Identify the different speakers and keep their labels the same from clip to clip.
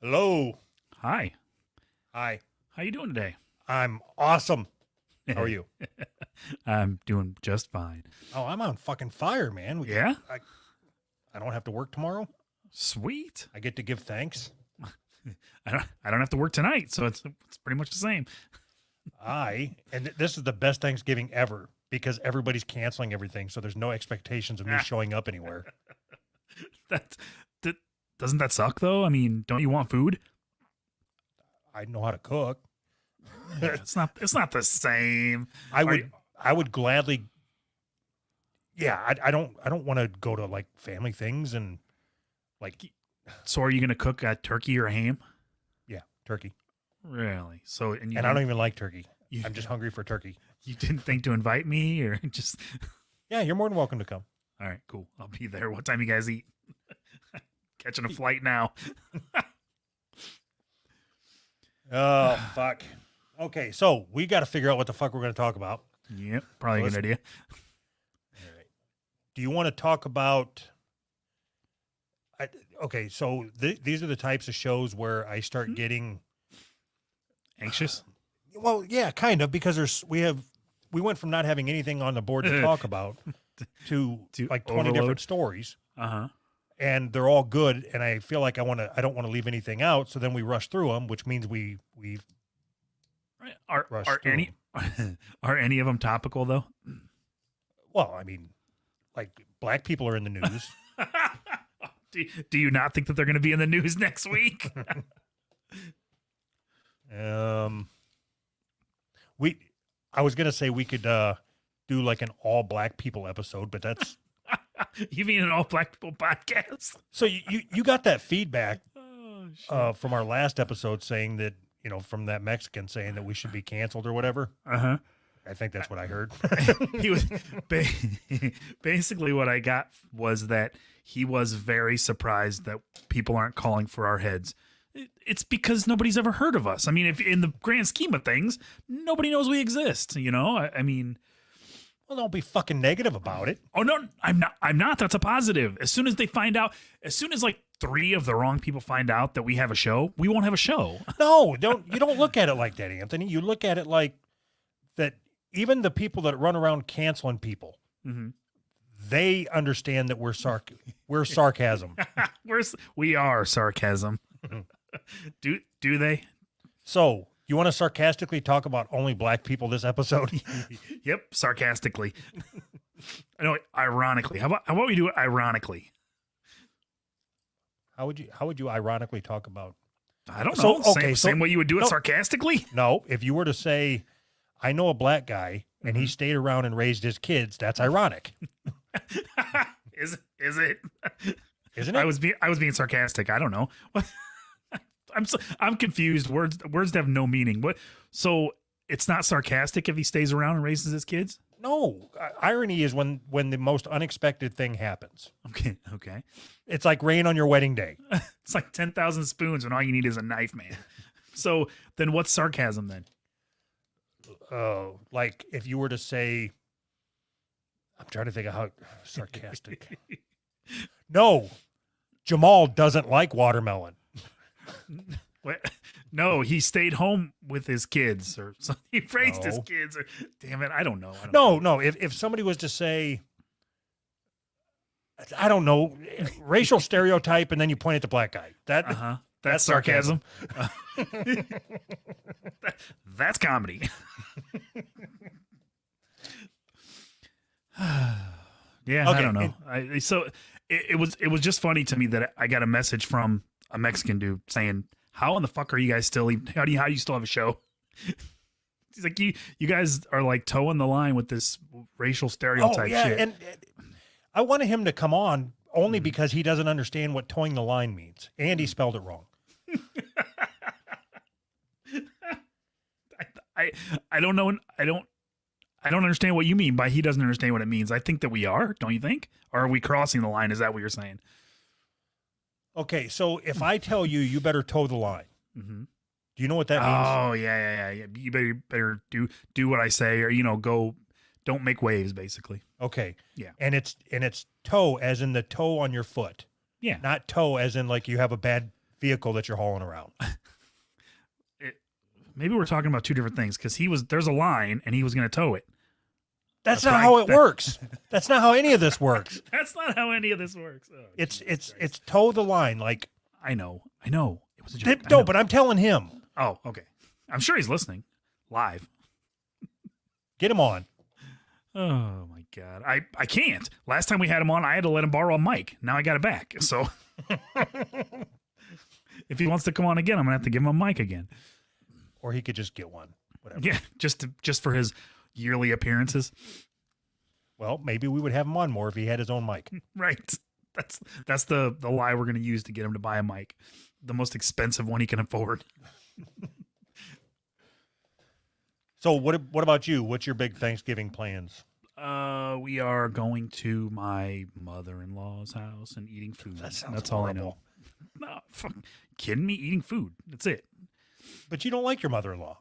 Speaker 1: Hello.
Speaker 2: Hi.
Speaker 1: Hi.
Speaker 2: How you doing today?
Speaker 1: I'm awesome. How are you?
Speaker 2: I'm doing just fine.
Speaker 1: Oh, I'm on fucking fire, man.
Speaker 2: Yeah?
Speaker 1: I don't have to work tomorrow.
Speaker 2: Sweet.
Speaker 1: I get to give thanks.
Speaker 2: I don't have to work tonight, so it's pretty much the same.
Speaker 1: And this is the best Thanksgiving ever because everybody's canceling everything, so there's no expectations of me showing up anywhere.
Speaker 2: that doesn't that suck though? I mean, don't you want food?
Speaker 1: I know how to cook.
Speaker 2: It's not the same.
Speaker 1: I would gladly. Yeah, I don't want to go to like family things and like.
Speaker 2: So are you gonna cook a turkey or a ham?
Speaker 1: Yeah, turkey.
Speaker 2: Really? So
Speaker 1: and I don't even like turkey.
Speaker 2: You,
Speaker 1: I'm just hungry for turkey.
Speaker 2: You didn't think to invite me or just?
Speaker 1: Yeah, you're more than welcome to come.
Speaker 2: All right, cool. I'll be there. What time you guys eat? Catching a flight now.
Speaker 1: Oh, fuck. Okay, so we got to figure out what the fuck we're going to talk about.
Speaker 2: Yep, probably a good idea.
Speaker 1: All right. Do you want to talk about... okay, so these are the types of shows where I start getting...
Speaker 2: Anxious?
Speaker 1: Well, yeah, kind of, because we went from not having anything on the board to talk about to like 20
Speaker 2: overload.
Speaker 1: different stories.
Speaker 2: Uh-huh.
Speaker 1: And they're all good, and I feel like I don't want to leave anything out, so then we rush through them, which means we
Speaker 2: are any are any of them topical though?
Speaker 1: Well, I mean, like black people are in the news.
Speaker 2: Do you not think that they're going to be in the news next week?
Speaker 1: I was gonna say we could do like an all black people episode, but that's
Speaker 2: You mean an all black people podcast?
Speaker 1: So you got that feedback from our last episode saying that, from that Mexican saying that we should be canceled or whatever.
Speaker 2: Uh-huh.
Speaker 1: I think that's what I heard.
Speaker 2: He was basically what I got was that he was very surprised that people aren't calling for our heads. It's because nobody's ever heard of us. I mean, if in the grand scheme of things, nobody knows we exist, I mean,
Speaker 1: well, don't be fucking negative about it.
Speaker 2: Oh no, I'm not. That's a positive. As soon as they find out, as soon as like 3 of the wrong people find out that we have a show, we won't have a show.
Speaker 1: No, you don't look at it like that, Anthony. You look at it like that even the people that run around canceling people, they understand that we're sarcasm.
Speaker 2: We are sarcasm. Do they?
Speaker 1: So you want to sarcastically talk about only black people this episode?
Speaker 2: Yep, sarcastically. I know, ironically. How about we do it ironically?
Speaker 1: How would you ironically talk about?
Speaker 2: I don't know.
Speaker 1: Okay,
Speaker 2: same way you would do it sarcastically?
Speaker 1: No, if you were to say, I know a black guy and he stayed around and raised his kids, that's ironic.
Speaker 2: Is it?
Speaker 1: Isn't it?
Speaker 2: I was being sarcastic. I don't know. I'm confused. Words have no meaning. What? So it's not sarcastic if he stays around and raises his kids?
Speaker 1: No. Irony is when the most unexpected thing happens.
Speaker 2: Okay.
Speaker 1: It's like rain on your wedding day.
Speaker 2: It's like 10,000 spoons when all you need is a knife, man. So then what's sarcasm then?
Speaker 1: Like if you were to say, I'm trying to think of how sarcastic. No, Jamal doesn't like watermelon.
Speaker 2: No, he stayed home with his kids, or something. He raised his kids. Or, damn it, I don't know.
Speaker 1: No. If somebody was to say, I don't know, racial stereotype, and then you point at the black guy,
Speaker 2: that's sarcasm. That's comedy. Yeah, okay. I don't know. So it was just funny to me that I got a message from a Mexican dude saying, "How in the fuck are you guys still? How do you still have a show?" He's like, you guys are like towing the line with this racial stereotype shit.
Speaker 1: And I wanted him to come on only because he doesn't understand what towing the line means, and he spelled it wrong.
Speaker 2: I don't know. I don't understand what you mean by he doesn't understand what it means. I think that we are. Don't you think? Or are we crossing the line? Is that what you're saying?
Speaker 1: Okay, so if I tell you, you better toe the line.
Speaker 2: Mm-hmm.
Speaker 1: Do you know what that means?
Speaker 2: Oh, yeah. You better do what I say, or go. Don't make waves, basically.
Speaker 1: Okay.
Speaker 2: Yeah.
Speaker 1: And it's toe as in the toe on your foot.
Speaker 2: Yeah.
Speaker 1: Not toe as in like you have a bad vehicle that you're hauling around.
Speaker 2: Maybe we're talking about two different things because there's a line and he was going to tow it.
Speaker 1: That's not how it works. That's not how any of this works.
Speaker 2: That's not how any of this works. Oh,
Speaker 1: it's toe the line. Like
Speaker 2: I know. It was a joke.
Speaker 1: No, but I'm telling him.
Speaker 2: Oh, okay. I'm sure he's listening live.
Speaker 1: Get him on.
Speaker 2: Oh my God. I can't. Last time we had him on, I had to let him borrow a mic. Now I got it back. So if he wants to come on again, I'm gonna have to give him a mic again.
Speaker 1: Or he could just get one. Whatever.
Speaker 2: Yeah, just for his yearly appearances.
Speaker 1: Well, maybe we would have him on more if he had his own mic.
Speaker 2: Right. That's the lie we're gonna use to get him to buy a mic. The most expensive one he can afford.
Speaker 1: So what about you? What's your big Thanksgiving plans?
Speaker 2: We are going to my mother-in-law's house and eating food.
Speaker 1: That's
Speaker 2: all I know. No, fuck, kidding me? Eating food. That's it.
Speaker 1: But you don't like your mother-in-law.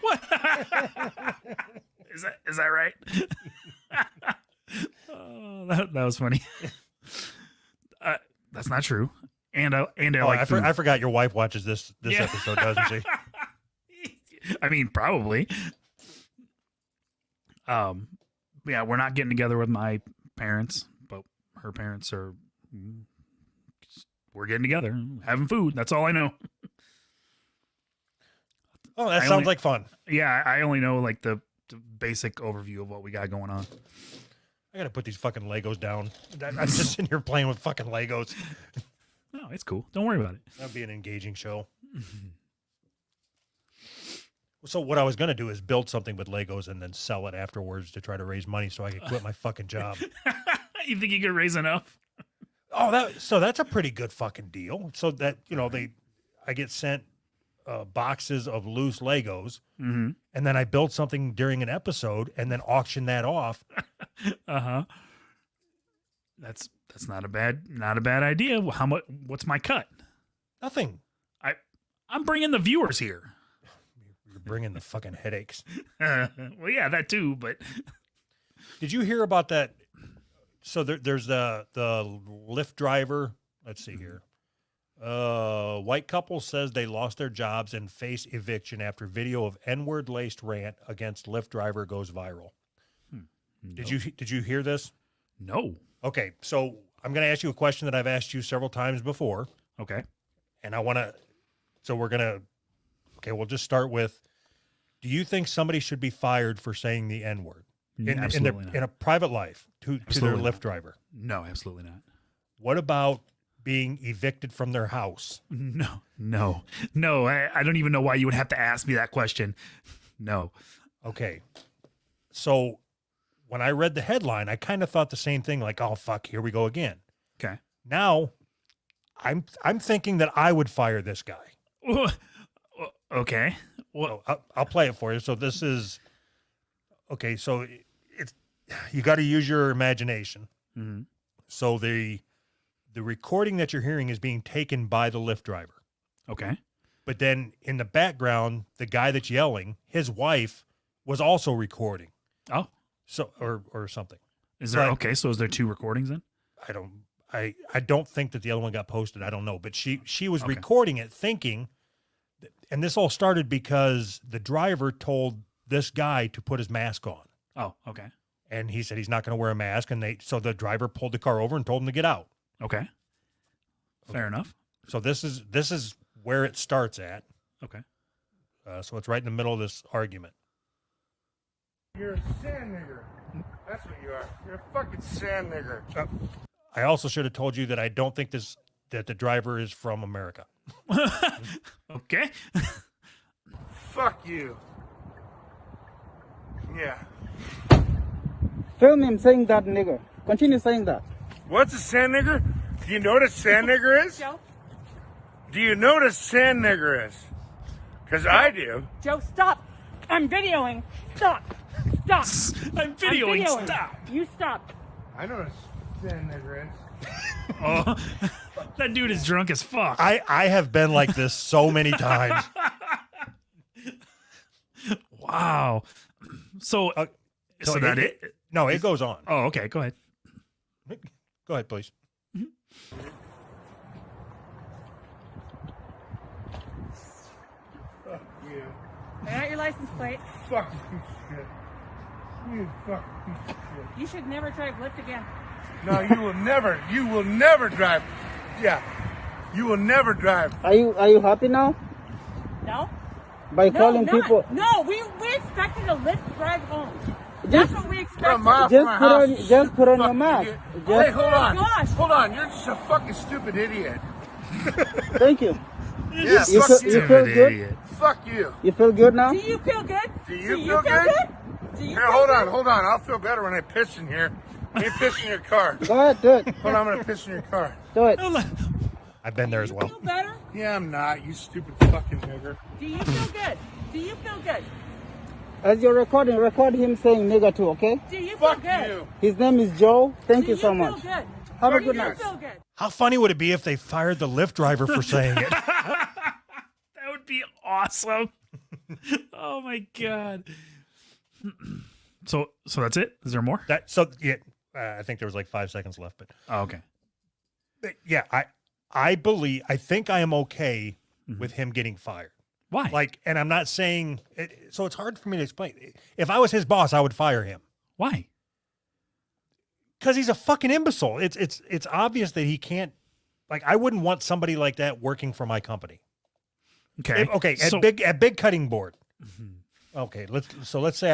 Speaker 2: What? Is that right? Oh, that was funny. That's not true. And I like food.
Speaker 1: I forgot your wife watches this episode, doesn't she?
Speaker 2: I mean, probably. Yeah, we're not getting together with my parents, but her parents are. We're getting together, having food. That's all I know.
Speaker 1: Oh, that sounds like fun.
Speaker 2: Yeah, I only know like the basic overview of what we got going on.
Speaker 1: I gotta put these fucking Legos down. I'm just sitting here playing with fucking Legos.
Speaker 2: No, it's cool. Don't worry about it.
Speaker 1: That'd be an engaging show. So what I was going to do is build something with Legos and then sell it afterwards to try to raise money so I could quit my fucking job.
Speaker 2: You think you could raise enough?
Speaker 1: Oh, that's a pretty good fucking deal. So that, I get sent boxes of loose Legos, and then I build something during an episode and then auction that off.
Speaker 2: Uh-huh. That's not a bad idea. How much? What's my cut?
Speaker 1: Nothing.
Speaker 2: I'm bringing the viewers here.
Speaker 1: You're bringing the fucking headaches.
Speaker 2: Well, yeah, that too. But
Speaker 1: did you hear about that? So there's the Lyft driver. Let's see here. White couple says they lost their jobs and face eviction after video of N-word laced rant against Lyft driver goes viral. No. Did you hear this?
Speaker 2: No.
Speaker 1: Okay, so I'm going to ask you a question that I've asked you several times before.
Speaker 2: Okay.
Speaker 1: And we'll just start with, do you think somebody should be fired for saying the N-word in a private life to their Lyft driver?
Speaker 2: No, absolutely not.
Speaker 1: What about being evicted from their house?
Speaker 2: No. I don't even know why you would have to ask me that question. No.
Speaker 1: Okay. So when I read the headline, I kind of thought the same thing, like, oh, fuck, here we go again.
Speaker 2: Okay.
Speaker 1: Now I'm thinking that I would fire this guy.
Speaker 2: Okay. Well,
Speaker 1: so I'll play it for you. So this is, okay, so you got to use your imagination.
Speaker 2: Mm-hmm.
Speaker 1: So the recording that you're hearing is being taken by the Lyft driver.
Speaker 2: Okay.
Speaker 1: But then in the background, the guy that's yelling, his wife was also recording.
Speaker 2: Oh.
Speaker 1: So or something.
Speaker 2: Is there so is there two recordings then?
Speaker 1: I don't think that the other one got posted. I don't know, but she was recording it thinking, and this all started because the driver told this guy to put his mask on.
Speaker 2: Oh, okay.
Speaker 1: And he said he's not going to wear a mask, and so the driver pulled the car over and told him to get out.
Speaker 2: Okay. Fair enough.
Speaker 1: So this is where it starts at.
Speaker 2: Okay.
Speaker 1: So it's right in the middle of this argument.
Speaker 3: You're a sand nigger. That's what you are. You're a fucking sand nigger.
Speaker 1: I also should have told you that I don't think that the driver is from America.
Speaker 2: Okay.
Speaker 3: Fuck you. Yeah.
Speaker 4: Film him saying that, nigger. Continue saying that.
Speaker 3: What's a sand nigger? Do you know what a sand nigger is?
Speaker 5: Joe?
Speaker 3: Do you know what a sand nigger is? Because I do.
Speaker 5: Joe, stop. I'm videoing. Stop. Stop.
Speaker 2: I'm videoing. Stop.
Speaker 5: You stop.
Speaker 3: I know what a sand nigger is.
Speaker 2: Oh, that dude is drunk as fuck.
Speaker 1: I have been like this so many times.
Speaker 2: Wow. So that it?
Speaker 1: No, it goes on.
Speaker 2: Oh, okay. Go ahead.
Speaker 1: Go ahead, please.
Speaker 3: you.
Speaker 5: Lay out your license plate.
Speaker 3: Fucking piece of shit. You fucking piece of shit.
Speaker 5: You should never drive Lyft again.
Speaker 3: No, you will never drive. Yeah. You will never drive.
Speaker 4: Are you happy now?
Speaker 5: No?
Speaker 4: By
Speaker 5: No,
Speaker 4: calling
Speaker 5: not.
Speaker 4: people?
Speaker 5: No, we expected a Lyft drive home. That's what we
Speaker 3: From
Speaker 5: expected.
Speaker 3: my house.
Speaker 4: Just put on your
Speaker 3: Fucking
Speaker 4: mask.
Speaker 3: idiot.
Speaker 4: Just-
Speaker 3: Hey, hold on.
Speaker 5: Gosh.
Speaker 3: Hold on. You're just a fucking stupid idiot.
Speaker 4: Thank you.
Speaker 3: Yeah,
Speaker 4: You
Speaker 3: fuck
Speaker 4: feel
Speaker 3: you.
Speaker 4: good?
Speaker 2: Idiot.
Speaker 3: Fuck you.
Speaker 4: You feel good now?
Speaker 5: Do you feel good?
Speaker 3: Do you feel good?
Speaker 5: Do you
Speaker 3: Here,
Speaker 5: feel
Speaker 3: hold
Speaker 5: good?
Speaker 3: on. I'll feel better when I piss in here. Let me piss in your car.
Speaker 4: Go ahead, do it.
Speaker 3: Hold on, I'm gonna piss in your car.
Speaker 4: Do it.
Speaker 1: I've been there as
Speaker 5: Do
Speaker 1: well.
Speaker 5: you feel better?
Speaker 3: Yeah, I'm not. You stupid fucking nigger.
Speaker 5: Do you feel good? Do you feel good?
Speaker 4: As you're recording, record him saying nigger too, okay?
Speaker 5: Do you
Speaker 3: Fuck
Speaker 5: feel good?
Speaker 3: you.
Speaker 4: His name is Joe. Thank
Speaker 5: Do
Speaker 4: you so much.
Speaker 5: Feel good?
Speaker 4: Have a
Speaker 5: Do
Speaker 4: good
Speaker 5: you
Speaker 4: night.
Speaker 5: feel good?
Speaker 1: How funny would it be if they fired the Lyft driver for saying it?
Speaker 2: That would be awesome. Oh my god. So that's it? Is there more?
Speaker 1: I think there was like 5 seconds left, but
Speaker 2: Oh, okay.
Speaker 1: yeah, I think I am okay with him getting fired.
Speaker 2: Why?
Speaker 1: Like, and I'm not saying it, so it's hard for me to explain. If I was his boss, I would fire him
Speaker 2: Why?
Speaker 1: because he's a fucking imbecile. It's obvious that he can't. Like, I wouldn't want somebody like that working for my company.
Speaker 2: Okay.
Speaker 1: Okay,
Speaker 2: So-
Speaker 1: at big cutting board. Okay, let's say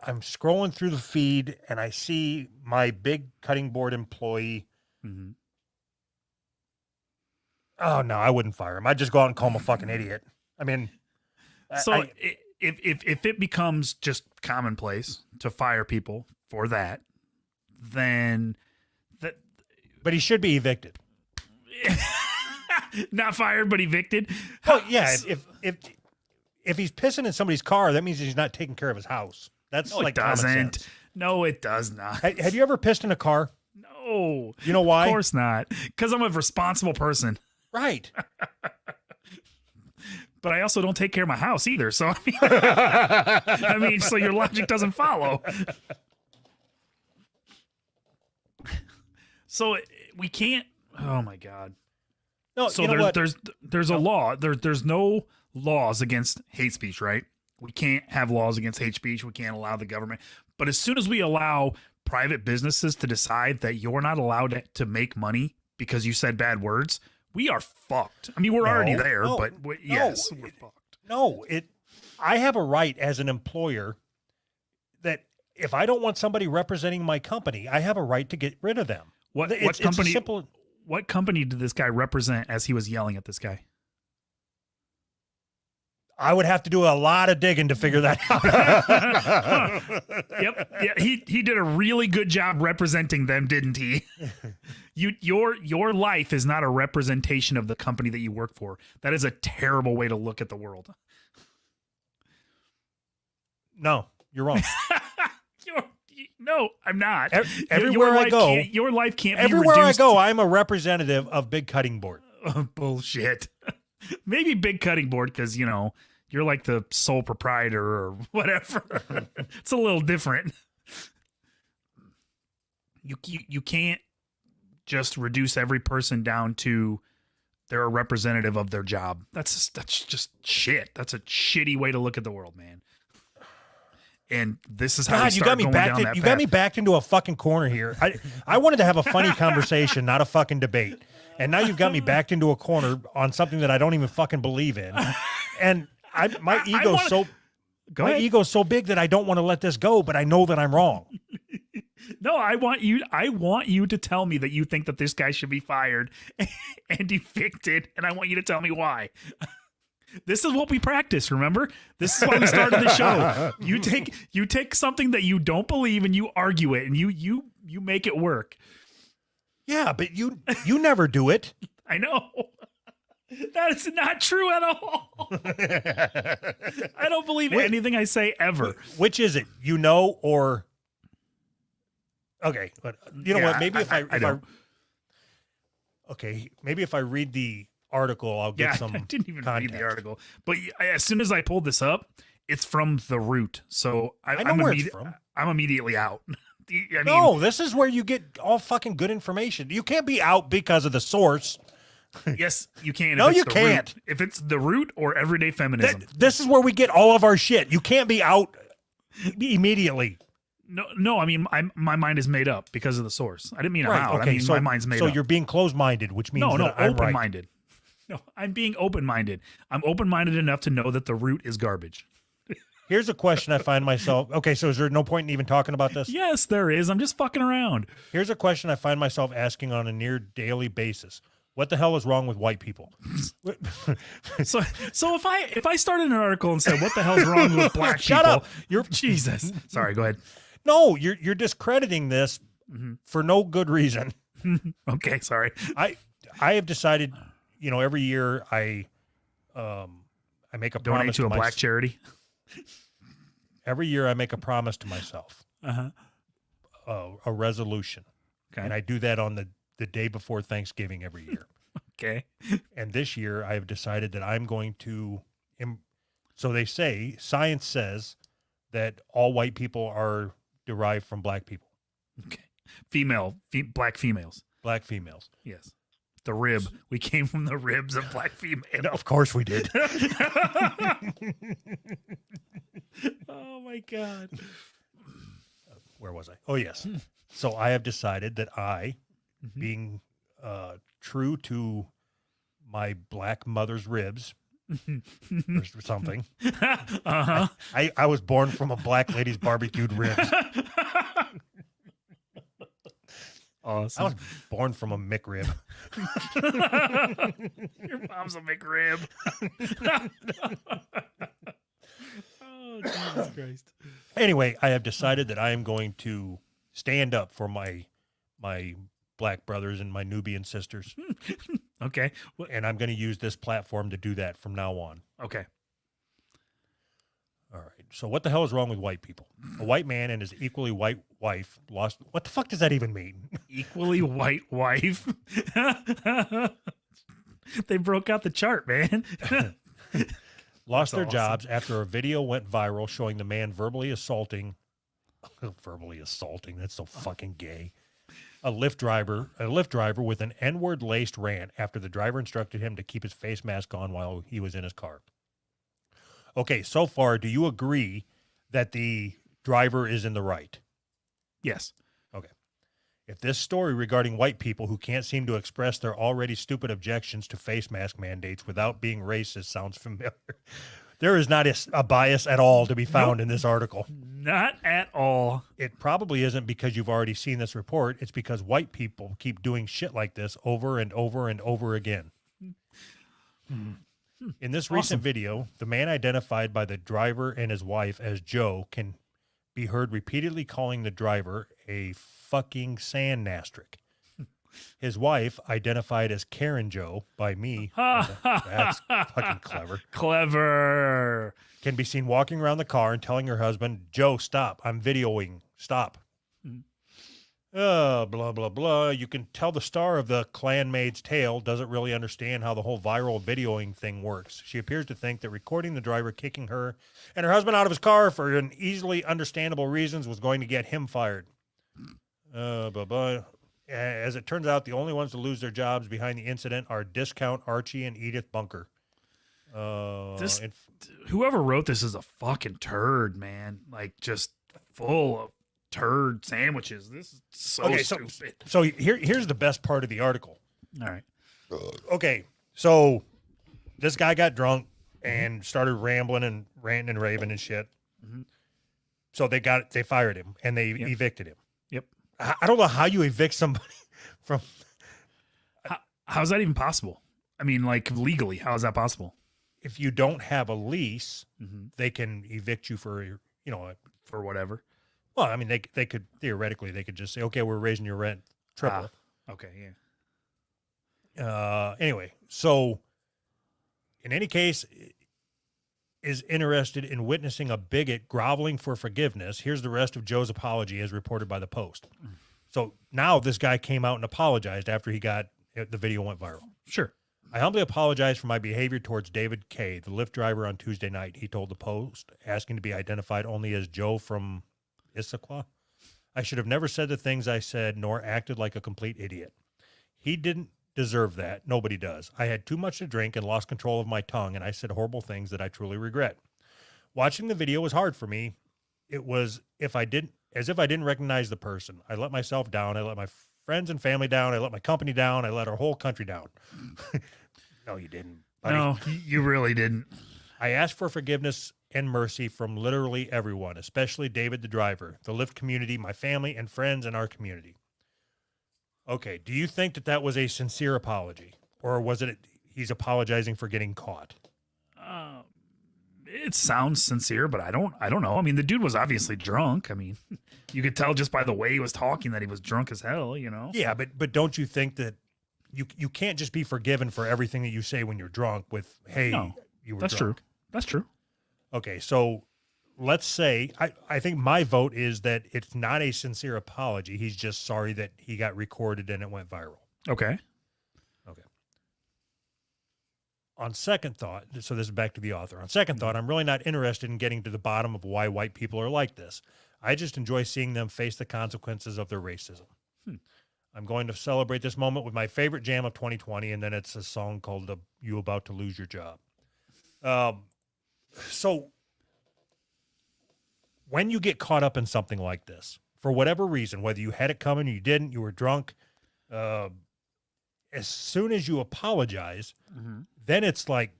Speaker 1: I'm scrolling through the feed and I see my big cutting board employee.
Speaker 2: Mhm.
Speaker 1: Oh no, I wouldn't fire him. I'd just go out and call him a fucking idiot. I mean,
Speaker 2: So if it becomes just commonplace to fire people for that, then that
Speaker 1: but he should be evicted.
Speaker 2: not fired but evicted.
Speaker 1: Oh yeah, if he's pissing in somebody's car, that means he's not taking care of his house. That's
Speaker 2: No,
Speaker 1: like
Speaker 2: it
Speaker 1: common
Speaker 2: doesn't.
Speaker 1: sense.
Speaker 2: No, it does not.
Speaker 1: Had you ever pissed in a car?
Speaker 2: No.
Speaker 1: You know why?
Speaker 2: Of course not. Because I'm a responsible person.
Speaker 1: Right.
Speaker 2: But I also don't take care of my house either. So I mean, so your logic doesn't follow. So we can't. Oh my god.
Speaker 1: No,
Speaker 2: So
Speaker 1: you know what?
Speaker 2: there's a law. There's no laws against hate speech, right? We can't have laws against hate speech. We can't allow the government. But as soon as we allow private businesses to decide that you're not allowed to make money because you said bad words, we are fucked. I mean, we're already there, but yes, we're fucked.
Speaker 1: No, I have a right as an employer that if I don't want somebody representing my company, I have a right to get rid of them.
Speaker 2: What
Speaker 1: It's
Speaker 2: company?
Speaker 1: a simple.
Speaker 2: What company did this guy represent as he was yelling at this guy?
Speaker 1: I would have to do a lot of digging to figure that out.
Speaker 2: Yep. Yeah, he did a really good job representing them, didn't he? Your life is not a representation of the company that you work for. That is a terrible way to look at the world.
Speaker 1: No, you're wrong.
Speaker 2: No, I'm not.
Speaker 1: Everywhere I go,
Speaker 2: your life can't be
Speaker 1: everywhere I
Speaker 2: reduced.
Speaker 1: go, I'm a representative of Big Cutting Board.
Speaker 2: Bullshit. Maybe Big Cutting Board because you're like the sole proprietor or whatever. It's a little different. You can't just reduce every person down to they're a representative of their job. That's just shit. That's a shitty way to look at the world, man. And this is how
Speaker 1: God, you got me backed. You got me backed into a fucking corner here. I wanted to have a funny conversation, not a fucking debate. And now you've got me backed into a corner on something that I don't even fucking believe in. And my ego's so big that I don't want to let this go, but I know that I'm wrong.
Speaker 2: No, I want you to tell me that you think that this guy should be fired and evicted, and I want you to tell me why. This is what we practice, remember? This is why we started the show. You take something that you don't believe and you argue it and you make it work.
Speaker 1: Yeah, but you never do it.
Speaker 2: I know. That is not true at all. I don't believe anything I say ever.
Speaker 1: Which is it? Or okay, but you know what? Maybe maybe if I read the article, I'll get some
Speaker 2: I didn't even
Speaker 1: context.
Speaker 2: read the article. But as soon as I pulled this up, it's from The Root. So
Speaker 1: I know where it's from.
Speaker 2: I'm immediately out.
Speaker 1: No, this is where you get all fucking good information. You can't be out because of the source.
Speaker 2: Yes, you can. If
Speaker 1: No,
Speaker 2: it's
Speaker 1: you
Speaker 2: the
Speaker 1: can't.
Speaker 2: Root. If it's the Root or everyday feminism.
Speaker 1: This is where we get all of our shit. You can't be out immediately.
Speaker 2: No. I mean, my mind is made up because of the source. I didn't mean
Speaker 1: Right.
Speaker 2: out.
Speaker 1: Okay.
Speaker 2: I mean,
Speaker 1: So
Speaker 2: my mind's made
Speaker 1: so
Speaker 2: up.
Speaker 1: you're being closed-minded, which means
Speaker 2: No,
Speaker 1: that I'm right.
Speaker 2: open-minded. No, I'm being open-minded. I'm open-minded enough to know that the Root is garbage.
Speaker 1: Here's a question I find myself. Okay, so is there no point in even talking about this?
Speaker 2: Yes, there is. I'm just fucking around.
Speaker 1: Here's a question I find myself asking on a near daily basis. What the hell is wrong with white people?
Speaker 2: So if I started an article and said, "What the hell's wrong with black
Speaker 1: Shut
Speaker 2: people?"
Speaker 1: up. You're
Speaker 2: Jesus. Sorry, go ahead.
Speaker 1: No, you're discrediting this for no good reason.
Speaker 2: Okay, sorry.
Speaker 1: I have decided, every year I make a
Speaker 2: Donate
Speaker 1: promise
Speaker 2: to a
Speaker 1: my-
Speaker 2: black charity.
Speaker 1: Every year I make a promise to myself. A resolution.
Speaker 2: Okay.
Speaker 1: And I do that on the day before Thanksgiving every year.
Speaker 2: Okay.
Speaker 1: And this year I have decided that I'm going to so they say, science says that all white people are derived from black people.
Speaker 2: Okay. Black females.
Speaker 1: Black females.
Speaker 2: Yes. The rib. We came from the ribs of black females.
Speaker 1: And of course we did.
Speaker 2: Oh my God.
Speaker 1: Where was I? Oh, yes. So I have decided that I, being true to my black mother's ribs or something, I was born from a black lady's barbecued ribs.
Speaker 2: Awesome.
Speaker 1: I was born from a McRib.
Speaker 2: Your mom's a McRib. Oh, Jesus Christ.
Speaker 1: Anyway, I have decided that I am going to stand up for my black brothers and my Nubian sisters.
Speaker 2: Okay.
Speaker 1: And I'm going to use this platform to do that from now on.
Speaker 2: Okay.
Speaker 1: All right. So what the hell is wrong with white people? A white man and his equally white wife lost. What the fuck does that even mean?
Speaker 2: Equally white wife. They broke out the chart, man.
Speaker 1: Lost their
Speaker 2: awesome.
Speaker 1: jobs after a video went viral showing the man verbally assaulting. That's so fucking gay. A Lyft driver with an N-word laced rant after the driver instructed him to keep his face mask on while he was in his car. Okay, so far, do you agree that the driver is in the right?
Speaker 2: Yes.
Speaker 1: Okay. If this story regarding white people who can't seem to express their already stupid objections to face mask mandates without being racist sounds familiar, there is not a bias at all to be found in this article.
Speaker 2: Not at all.
Speaker 1: It probably isn't because you've already seen this report. It's because white people keep doing shit like this over and over and over again. In this recent video, the man identified by the driver and his wife as Joe can be heard repeatedly calling the driver a fucking sand nastric. His wife, identified as Karen Joe by me, that's fucking clever,
Speaker 2: Clever.
Speaker 1: can be seen walking around the car and telling her husband, Joe, stop, I'm videoing, stop. Blah, blah, blah. You can tell the star of the Clanmaid's Tale doesn't really understand how the whole viral videoing thing works. She appears to think that recording the driver kicking her and her husband out of his car for an easily understandable reasons was going to get him fired. Blah, blah. As it turns out, the only ones to lose their jobs behind the incident are Discount Archie and Edith Bunker.
Speaker 2: Whoever wrote this is a fucking turd, man. Like, just full of turd sandwiches. This is so stupid.
Speaker 1: So here's the best part of the article.
Speaker 2: All right.
Speaker 1: Okay, so this guy got drunk and started rambling and ranting and raving and shit. So they fired him and they evicted him.
Speaker 2: Yep.
Speaker 1: I don't know how you evict somebody from.
Speaker 2: How's that even possible? I mean, like, legally, how is that possible?
Speaker 1: If you don't have a lease, they can evict you for
Speaker 2: For whatever.
Speaker 1: Well, I mean, they could theoretically just say, okay, we're raising your rent triple.
Speaker 2: Okay, yeah.
Speaker 1: Anyway, so in any case, is interested in witnessing a bigot groveling for forgiveness. Here's the rest of Joe's apology as reported by the Post. So now this guy came out and apologized after the video went viral.
Speaker 2: Sure.
Speaker 1: I humbly apologize for my behavior towards David K., the Lyft driver on Tuesday night, he told the Post, asking to be identified only as Joe from Issaquah. I should have never said the things I said, nor acted like a complete idiot. He didn't deserve that. Nobody does. I had too much to drink and lost control of my tongue, and I said horrible things that I truly regret. Watching the video was hard for me. It was as if I didn't recognize the person. I let myself down. I let my friends and family down. I let my company down. I let our whole country down. No, you didn't, buddy.
Speaker 2: No, you really didn't.
Speaker 1: I asked for forgiveness and mercy from literally everyone, especially David the driver, the Lyft community, my family and friends in our community. Okay, do you think that was a sincere apology, or was it he's apologizing for getting caught?
Speaker 2: It sounds sincere, but I don't know. I mean, the dude was obviously drunk. I mean, you could tell just by the way he was talking that he was drunk as hell, you know?
Speaker 1: Yeah, but don't you think that you can't just be forgiven for everything that you say when you're drunk with, hey,
Speaker 2: No,
Speaker 1: you were
Speaker 2: that's
Speaker 1: drunk.
Speaker 2: true. That's true.
Speaker 1: Okay, so let's say, I think my vote is that it's not a sincere apology. He's just sorry that he got recorded and it went viral.
Speaker 2: Okay.
Speaker 1: Okay. On second thought, so this is back to the author. On second thought, I'm really not interested in getting to the bottom of why white people are like this. I just enjoy seeing them face the consequences of their racism. I'm going to celebrate this moment with my favorite jam of 2020, and then it's a song called You About to Lose Your Job. So when you get caught up in something like this, for whatever reason, whether you had it coming or you didn't, you were drunk, as soon as you apologize, then it's like,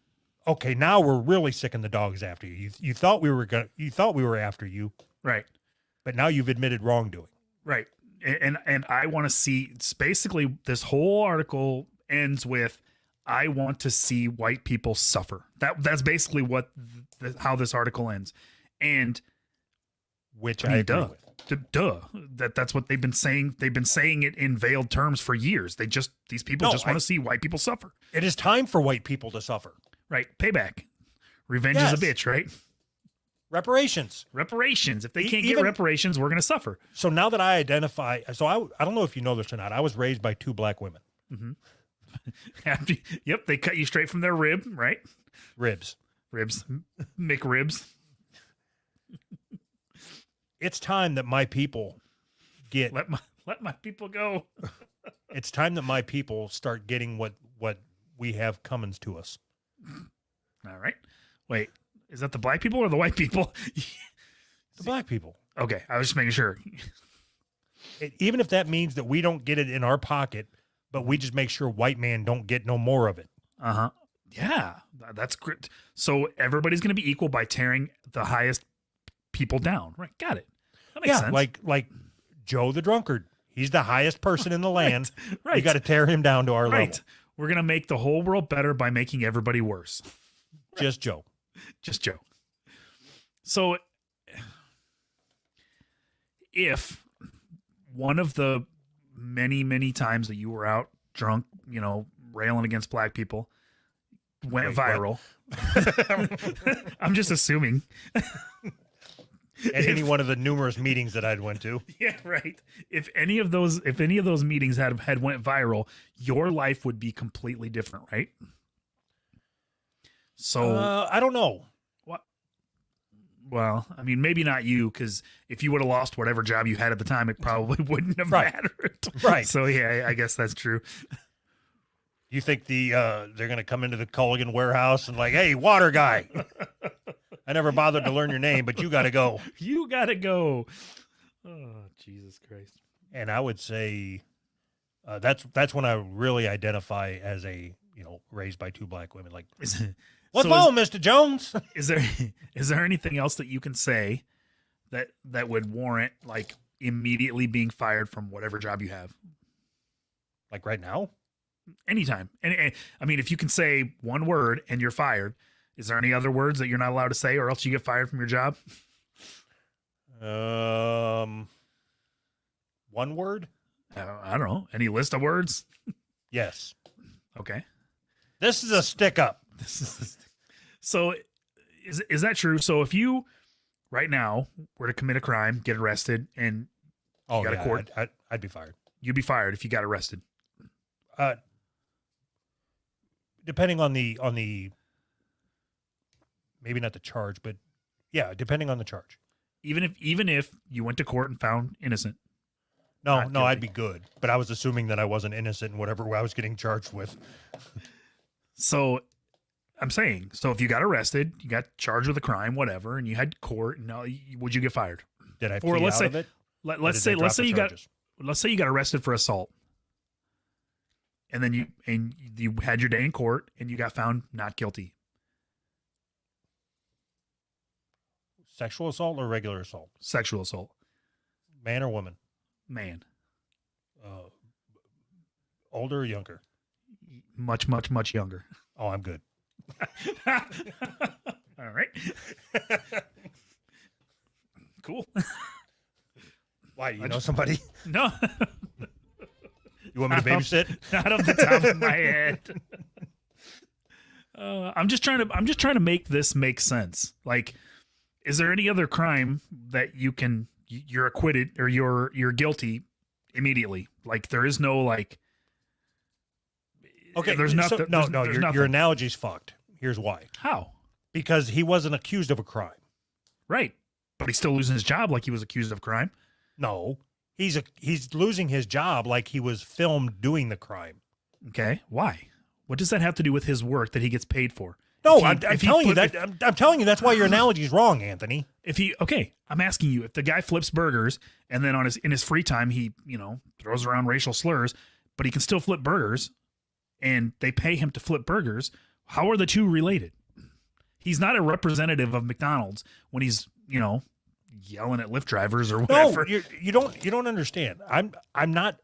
Speaker 1: okay, now we're really sicking the dogs after you. You thought we were after you,
Speaker 2: Right.
Speaker 1: but now you've admitted wrongdoing.
Speaker 2: Right. And I want to see, it's basically this whole article ends with, I want to see white people suffer. That's basically what how this article ends. And
Speaker 1: Which
Speaker 2: I mean,
Speaker 1: I agree
Speaker 2: duh.
Speaker 1: with.
Speaker 2: Duh. That's what they've been saying. They've been saying it in veiled terms for years. These people just want to see white people suffer.
Speaker 1: It is time for white people to suffer.
Speaker 2: Right. Payback. Revenge is a bitch, right?
Speaker 1: Reparations.
Speaker 2: Reparations. If they can't get
Speaker 1: Even-
Speaker 2: reparations, we're going to suffer.
Speaker 1: So now that I identify, I don't know if you know this or not. I was raised by 2 black women.
Speaker 2: Yep. They cut you straight from their rib, right?
Speaker 1: Ribs.
Speaker 2: McRibs.
Speaker 1: It's time that my people get.
Speaker 2: Let my people go.
Speaker 1: It's time that my people start getting what we have coming to us.
Speaker 2: All right. Wait, is that the black people or the white people?
Speaker 1: The black people.
Speaker 2: Okay, I was just making sure.
Speaker 1: Even if that means that we don't get it in our pocket, but we just make sure white man don't get no more of it.
Speaker 2: Uh-huh. Yeah, that's great. So everybody's going to be equal by tearing the highest people down. Right, got it. That makes sense.
Speaker 1: like Joe the drunkard. He's the highest person in the land.
Speaker 2: Right.
Speaker 1: You got to tear him down to our
Speaker 2: Right.
Speaker 1: level.
Speaker 2: We're going to make the whole world better by making everybody worse.
Speaker 1: Just Joe.
Speaker 2: Just Joe. So if one of the many, many times that you were out drunk, railing against black people went viral, I'm just assuming.
Speaker 1: At any one of the numerous meetings that I'd went to.
Speaker 2: Yeah, right. If any of those meetings had went viral, your life would be completely different, right? So
Speaker 1: I don't know.
Speaker 2: what? Well, I mean, maybe not you, because if you would have lost whatever job you had at the time, it probably wouldn't have mattered.
Speaker 1: Right.
Speaker 2: So yeah, I guess that's true.
Speaker 1: You think they're going to come into the Culligan warehouse and like, hey, water guy. I never bothered to learn your name, but you got to go.
Speaker 2: You got to go. Oh, Jesus Christ.
Speaker 1: And I would say that's when I really identify as raised by 2 black women. Like, what's wrong, Mr. Jones?
Speaker 2: Is there anything else that you can say that would warrant like immediately being fired from whatever job you have?
Speaker 1: Like right now?
Speaker 2: Anytime. And I mean, if you can say one word and you're fired, is there any other words that you're not allowed to say, or else you get fired from your job?
Speaker 1: One word?
Speaker 2: I don't know. Any list of words?
Speaker 1: Yes.
Speaker 2: Okay.
Speaker 1: This is a stick up.
Speaker 2: So is that true? So if you right now were to commit a crime, get arrested, and
Speaker 1: Oh,
Speaker 2: got a
Speaker 1: yeah,
Speaker 2: court,
Speaker 1: I'd be fired.
Speaker 2: you'd be fired if you got arrested.
Speaker 1: Depending on the maybe not the charge, but yeah, depending on the charge.
Speaker 2: Even if you went to court and found innocent.
Speaker 1: No,
Speaker 2: not
Speaker 1: no, I'd
Speaker 2: guilty.
Speaker 1: be good. But I was assuming that I wasn't innocent in whatever I was getting charged with.
Speaker 2: So I'm saying, so if you got arrested, you got charged with a crime, whatever, and you had court, now would you get fired?
Speaker 1: Did I
Speaker 2: Or
Speaker 1: plea
Speaker 2: let's
Speaker 1: out
Speaker 2: say,
Speaker 1: of it?
Speaker 2: let,
Speaker 1: Or
Speaker 2: let's
Speaker 1: did
Speaker 2: say,
Speaker 1: they
Speaker 2: let's
Speaker 1: drop
Speaker 2: say
Speaker 1: the
Speaker 2: you
Speaker 1: charges?
Speaker 2: let's say you got arrested for assault, and then you had your day in court, and you got found not guilty.
Speaker 1: Sexual assault or regular assault?
Speaker 2: Sexual assault,
Speaker 1: Man or woman?
Speaker 2: man,
Speaker 1: Older or younger?
Speaker 2: much, much, much younger.
Speaker 1: Oh, I'm good.
Speaker 2: All right. Cool.
Speaker 1: Why? You know somebody?
Speaker 2: No,
Speaker 1: You want me to babysit?
Speaker 2: not off the top of my head. I'm just trying to make this make sense. Like, is there any other crime that you're acquitted or you're guilty immediately? Like, there is no like.
Speaker 1: Okay,
Speaker 2: there's nothing.
Speaker 1: No,
Speaker 2: there's
Speaker 1: your
Speaker 2: nothing.
Speaker 1: analogy's fucked. Here's why.
Speaker 2: How?
Speaker 1: Because he wasn't accused of a crime.
Speaker 2: Right, but he's still losing his job like he was accused of crime.
Speaker 1: No, he's losing his job like he was filmed doing the crime.
Speaker 2: Okay, why? What does that have to do with his work that he gets paid for?
Speaker 1: No,
Speaker 2: If he-
Speaker 1: I'm
Speaker 2: if he
Speaker 1: telling you
Speaker 2: flip-
Speaker 1: that. I'm telling you that's why your analogy's wrong, Anthony.
Speaker 2: I'm asking you, if the guy flips burgers and then in his free time he throws around racial slurs, but he can still flip burgers, and they pay him to flip burgers, how are the two related? He's not a representative of McDonald's when he's yelling at Lyft drivers or whatever.
Speaker 1: No, you don't understand. I'm not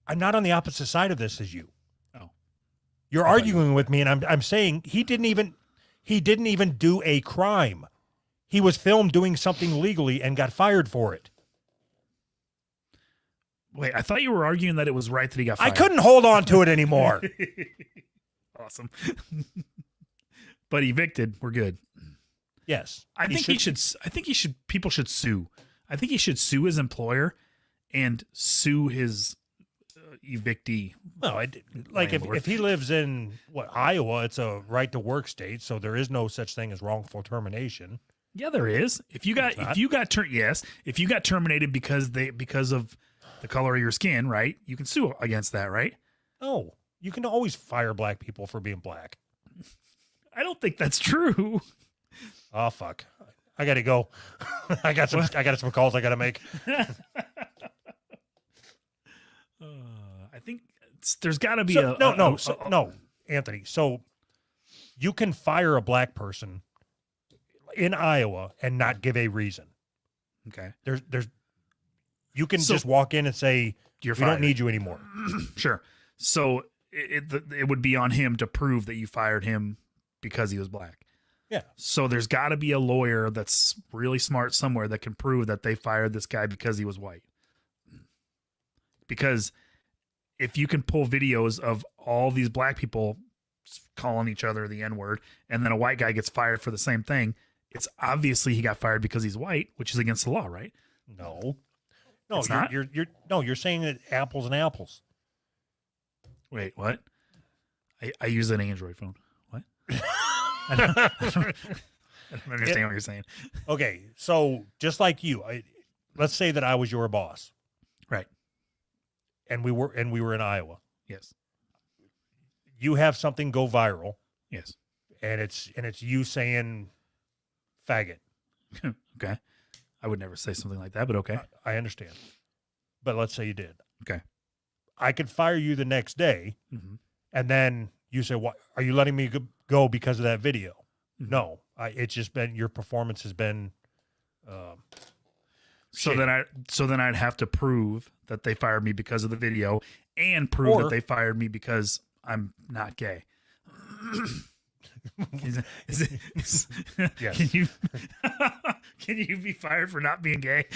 Speaker 1: on the opposite side of this as you.
Speaker 2: Oh.
Speaker 1: You're arguing with me, and I'm saying he didn't even do a crime. He was filmed doing something legally and got fired for it.
Speaker 2: Wait, I thought you were arguing that it was right that he got fired.
Speaker 1: I couldn't hold on to it anymore.
Speaker 2: Awesome. But evicted, we're good.
Speaker 1: Yes,
Speaker 2: I think people should sue. I think he should sue his employer and sue his evictee.
Speaker 1: No, like
Speaker 2: landlord.
Speaker 1: if he lives in Iowa, it's a right to work state, so there is no such thing as wrongful termination.
Speaker 2: Yeah, there is. If you got terminated because of the color of your skin, right? You can sue against that, right?
Speaker 1: No, you can always fire black people for being black.
Speaker 2: I don't think that's true.
Speaker 1: Oh fuck, I gotta go. I got some calls I gotta make.
Speaker 2: I think there's got to be
Speaker 1: no, Anthony. So you can fire a black person in Iowa and not give a reason.
Speaker 2: Okay.
Speaker 1: You can
Speaker 2: So-
Speaker 1: just walk in and say
Speaker 2: You're
Speaker 1: we don't
Speaker 2: fired.
Speaker 1: need you anymore.
Speaker 2: Sure. So it would be on him to prove that you fired him because he was black.
Speaker 1: Yeah.
Speaker 2: So there's got to be a lawyer that's really smart somewhere that can prove that they fired this guy because he was white. Because if you can pull videos of all these black people calling each other the N-word, and then a white guy gets fired for the same thing, it's obviously he got fired because he's white, which is against the law, right?
Speaker 1: No,
Speaker 2: It's not?
Speaker 1: you're saying that apples and apples.
Speaker 2: Wait, what? I use an Android phone. What? I don't understand what you're saying.
Speaker 1: Okay, so just like you, let's say that I was your boss,
Speaker 2: Right.
Speaker 1: and we were in Iowa.
Speaker 2: Yes.
Speaker 1: You have something go viral,
Speaker 2: Yes.
Speaker 1: and it's you saying faggot.
Speaker 2: Okay. I would never say something like that, but okay.
Speaker 1: I understand, but let's say you did.
Speaker 2: Okay.
Speaker 1: I could fire you the next day,
Speaker 2: Mhm.
Speaker 1: and then you say, "What are you letting me go because of that video?"
Speaker 2: Mhm.
Speaker 1: No, it's just been your performance has been.
Speaker 2: So
Speaker 1: shitty.
Speaker 2: then I'd have to prove that they fired me because of the video and prove
Speaker 1: Or-
Speaker 2: that they fired me because I'm not gay. Is
Speaker 1: Yes.
Speaker 2: Can you be fired for not being gay?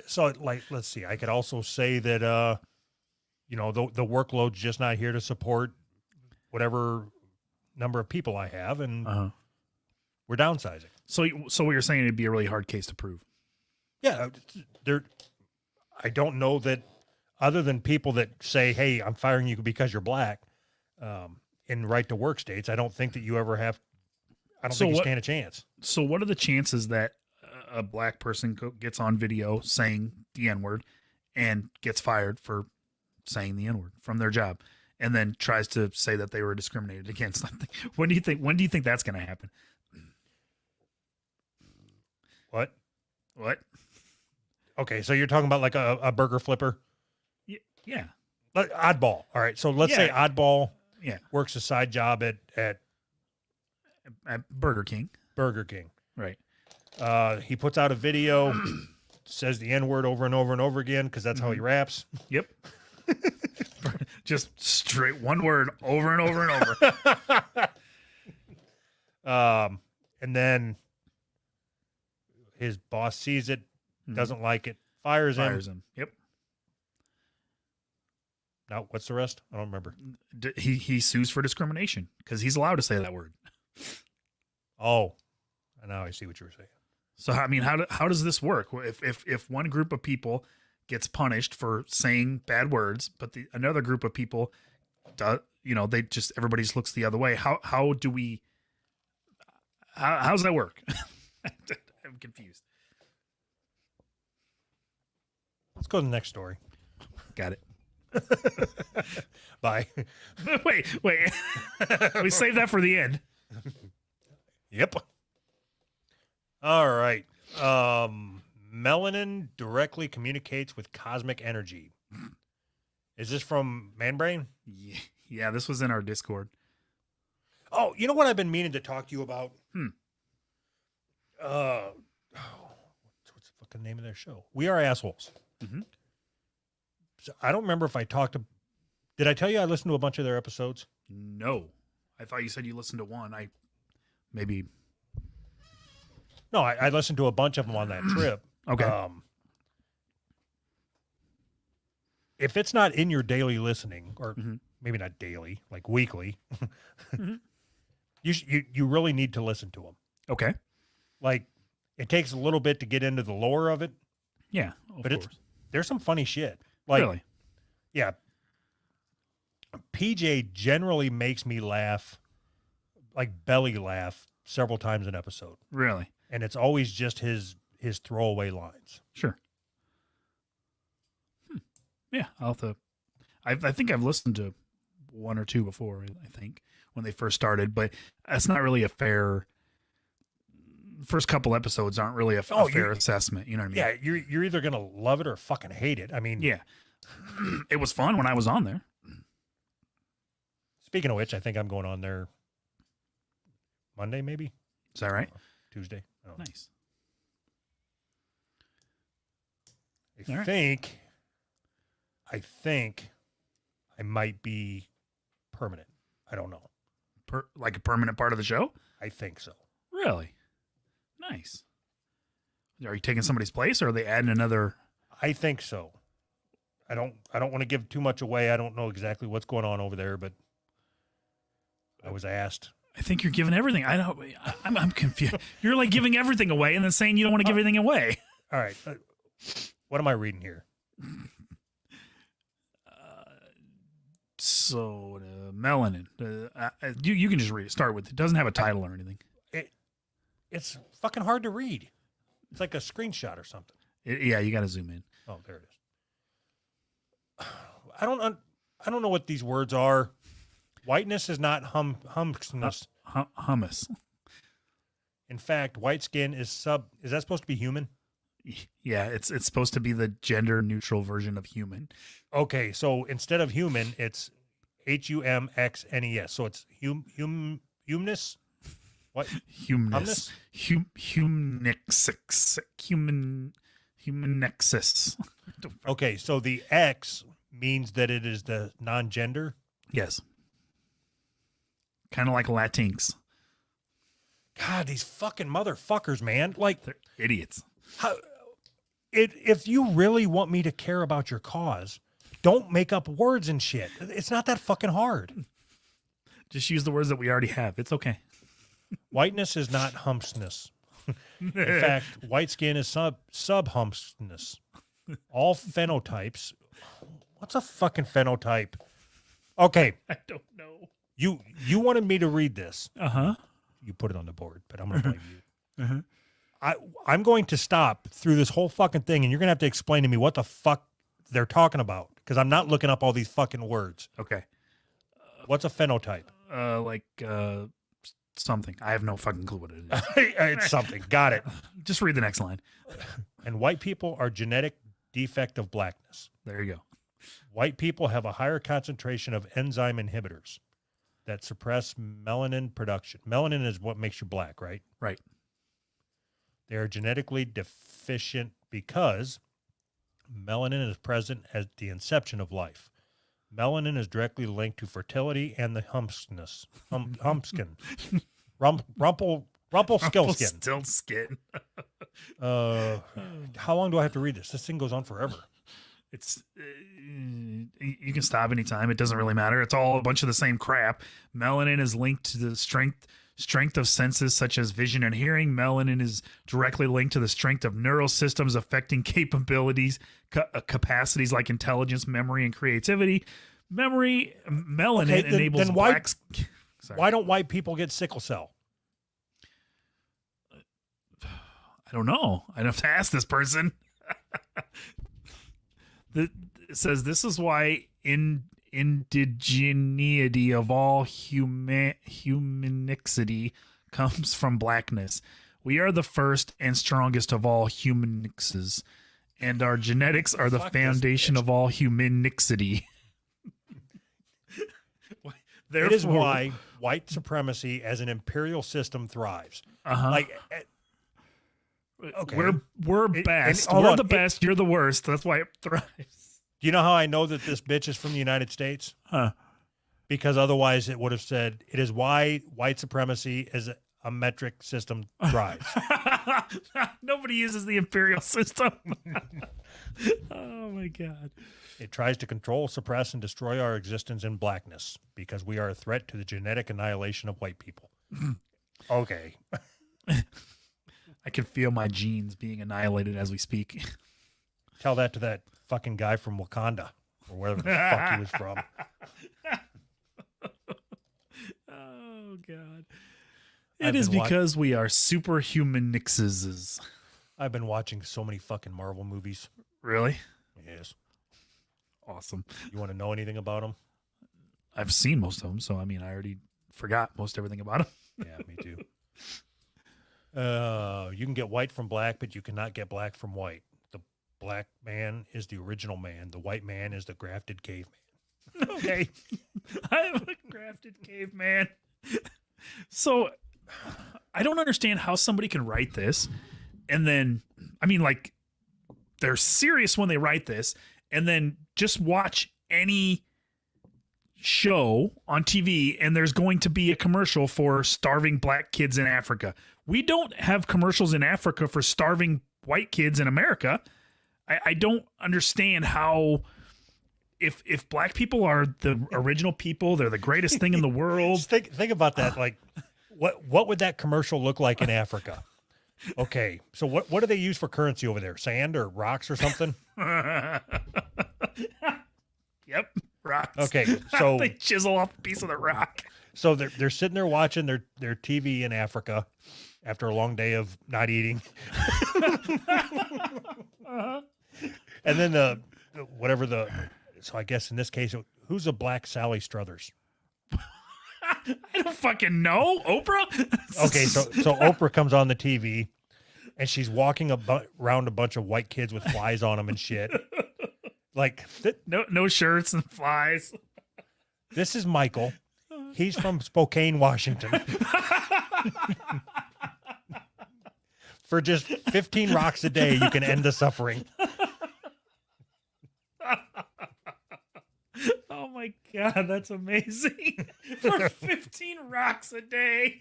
Speaker 1: So, like, let's see. I could also say that, the workload's just not here to support whatever number of people I have, and
Speaker 2: Uh-huh.
Speaker 1: we're downsizing.
Speaker 2: So what you're saying, it'd be a really hard case to prove.
Speaker 1: Yeah, I don't know that other than people that say, "Hey, I'm firing you because you're black," in right to work states, I don't think that you ever have. I don't
Speaker 2: So
Speaker 1: think you
Speaker 2: what-
Speaker 1: stand a chance.
Speaker 2: So what are the chances that a black person gets on video saying the N-word and gets fired for saying the N-word from their job, and then tries to say that they were discriminated against. When do you think that's going to happen?
Speaker 1: What?
Speaker 2: What?
Speaker 1: Okay, so you're talking about like a burger flipper?
Speaker 2: Yeah.
Speaker 1: Like Oddball. All right, so let's
Speaker 2: Yeah.
Speaker 1: say Oddball
Speaker 2: Yeah.
Speaker 1: works a side job at
Speaker 2: At Burger King.
Speaker 1: Burger King.
Speaker 2: Right.
Speaker 1: He puts out a video, says the N-word over and over and over again because that's how he raps.
Speaker 2: Yep. Just straight one word over and over and over.
Speaker 1: And then his boss sees it, doesn't like it, fires him.
Speaker 2: Yep.
Speaker 1: Now, what's the rest? I don't remember.
Speaker 2: He sues for discrimination because he's allowed to say that word.
Speaker 1: Oh, now I see what you were saying.
Speaker 2: So I mean, how does this work? If one group of people gets punished for saying bad words, but another group of people, they just everybody just looks the other way. How do we? How's that work? I'm confused.
Speaker 1: Let's go to the next story.
Speaker 2: Got it.
Speaker 1: Bye.
Speaker 2: Wait. We saved that for the end.
Speaker 1: Yep. All right. Melanin directly communicates with cosmic energy. Is this from ManBrain?
Speaker 2: Yeah, this was in our Discord.
Speaker 1: Oh, you know what I've been meaning to talk to you about? What's the fucking name of their show? We Are Assholes.
Speaker 2: Mm-hmm.
Speaker 1: So I don't remember if I talked to. Did I tell you I listened to a bunch of their episodes?
Speaker 2: No, I thought you said you listened to one.
Speaker 1: No, I listened to a bunch of them on that trip.
Speaker 2: Okay.
Speaker 1: If it's not in your daily listening, or maybe not daily, like weekly, you really need to listen to them.
Speaker 2: Okay.
Speaker 1: Like, it takes a little bit to get into the lore of it.
Speaker 2: Yeah,
Speaker 1: but there's some funny shit. Like,
Speaker 2: really?
Speaker 1: Yeah. PJ generally makes me laugh, like belly laugh, several times an episode.
Speaker 2: Really?
Speaker 1: And it's always just his throwaway lines.
Speaker 2: Sure. Yeah, I'll have to. I think I've listened to one or two before. I think when they first started, but that's not really a fair. First couple episodes aren't really a fair assessment. You know what I mean?
Speaker 1: Yeah, you're either gonna love it or fucking hate it. I mean,
Speaker 2: yeah, it was fun when I was on there.
Speaker 1: Speaking of which, I think I'm going on there Monday, maybe.
Speaker 2: Is that right?
Speaker 1: Tuesday.
Speaker 2: Nice.
Speaker 1: I think I might be permanent. I don't know.
Speaker 2: Like a permanent part of the show?
Speaker 1: I think so.
Speaker 2: Really? Nice. Are you taking somebody's place, or are they adding another?
Speaker 1: I think so. I don't want to give too much away. I don't know exactly what's going on over there, but I was asked.
Speaker 2: I think you're giving everything. I'm confused. You're like giving everything away and then saying you don't want to give anything away.
Speaker 1: All right. What am I reading here?
Speaker 2: Melanin. You can just read it. Start with it. Doesn't have a title or anything.
Speaker 1: It's fucking hard to read. It's like a screenshot or something.
Speaker 2: Yeah, you got to zoom in.
Speaker 1: Oh, there it is. I don't know what these words are. Whiteness is not humness.
Speaker 2: Hummus.
Speaker 1: In fact, white skin is Is that supposed to be human?
Speaker 2: Yeah, it's supposed to be the gender neutral version of human.
Speaker 1: Okay, so instead of human, it's HUMXNES. So it's humanness. What?
Speaker 2: Humanness. Humanexis.
Speaker 1: Okay, so the X means that it is the non-gender.
Speaker 2: Yes. Kind of like Latinx.
Speaker 1: God, these fucking motherfuckers, man. Like,
Speaker 2: they're idiots.
Speaker 1: If you really want me to care about your cause, don't make up words and shit. It's not that fucking hard.
Speaker 2: Just use the words that we already have. It's okay.
Speaker 1: Whiteness is not humpsness. In fact, white skin is subhumpsness. All phenotypes. What's a fucking phenotype? Okay.
Speaker 2: I don't know.
Speaker 1: You wanted me to read this.
Speaker 2: Uh-huh.
Speaker 1: You put it on the board, but I'm going to blame you.
Speaker 2: Uh-huh.
Speaker 1: I'm going to stop through this whole fucking thing, and you're gonna have to explain to me what the fuck they're talking about, because I'm not looking up all these fucking words.
Speaker 2: Okay.
Speaker 1: What's a phenotype?
Speaker 2: Something. I have no fucking clue what it is.
Speaker 1: It's something. Got it.
Speaker 2: Just read the next line.
Speaker 1: And white people are genetic defect of blackness.
Speaker 2: There you go.
Speaker 1: White people have a higher concentration of enzyme inhibitors that suppress melanin production. Melanin is what makes you black, right?
Speaker 2: Right.
Speaker 1: They are genetically deficient because melanin is present at the inception of life. Melanin is directly linked to fertility and the humpskin. Rumpelstiltskin.
Speaker 2: Rumpelstiltskin.
Speaker 1: How long do I have to read this? This thing goes on forever.
Speaker 2: It's you can stop anytime. It doesn't really matter. It's all a bunch of the same crap. Melanin is linked to the strength of senses such as vision and hearing. Melanin is directly linked to the strength of neural systems affecting capacities like intelligence, memory, and creativity. Melanin enables
Speaker 1: then
Speaker 2: blacks.
Speaker 1: Why don't white people get sickle cell?
Speaker 2: I don't know. I'd have to ask this person. It says this is why indigeneity of all humanixity comes from blackness. We are the first and strongest of all humanixes, and our genetics are the foundation of all humanixity.
Speaker 1: It is why white supremacy as an imperial system thrives. Like, okay,
Speaker 2: we're best. We're the best. You're the worst. That's why it thrives.
Speaker 1: Do you know how I know that this bitch is from the United States? Because otherwise it would have said, it is why white supremacy as a metric system thrives.
Speaker 2: Nobody uses the imperial system. Oh, my God.
Speaker 1: It tries to control, suppress, and destroy our existence in blackness because we are a threat to the genetic annihilation of white people. Okay.
Speaker 2: I can feel my genes being annihilated as we speak.
Speaker 1: Tell that to that fucking guy from Wakanda or wherever the fuck he was from.
Speaker 2: Oh, God. It is because we are superhuman nixes.
Speaker 1: I've been watching so many fucking Marvel movies.
Speaker 2: Really?
Speaker 1: Yes.
Speaker 2: Awesome.
Speaker 1: You want to know anything about them?
Speaker 2: I've seen most of them, so I mean, I already forgot most everything about them.
Speaker 1: Yeah, me too. You can get white from black, but you cannot get black from white. The black man is the original man. The white man is the grafted caveman.
Speaker 2: Okay. I'm a grafted caveman. So I don't understand how somebody can write this and then, I mean, like, they're serious when they write this and then just watch any show on TV and there's going to be a commercial for starving black kids in Africa. We don't have commercials in Africa for starving white kids in America. I don't understand how, if black people are the original people, they're the greatest thing in the world.
Speaker 1: Think about that. Like, what would that commercial look like in Africa? Okay, so what do they use for currency over there? Sand or rocks or something?
Speaker 2: Yep, rocks.
Speaker 1: Okay, so
Speaker 2: they chisel off a piece of the rock.
Speaker 1: So they're sitting there watching their TV in Africa after a long day of not eating. And then so I guess in this case, who's a black Sally Struthers?
Speaker 2: I don't fucking know. Oprah?
Speaker 1: Okay, so Oprah comes on the TV and she's walking around a bunch of white kids with flies on them and shit. Like
Speaker 2: no shirts and flies.
Speaker 1: This is Michael. He's from Spokane, Washington. For just 15 rocks a day, you can end the suffering.
Speaker 2: Oh my God, that's amazing. For 15 rocks a day.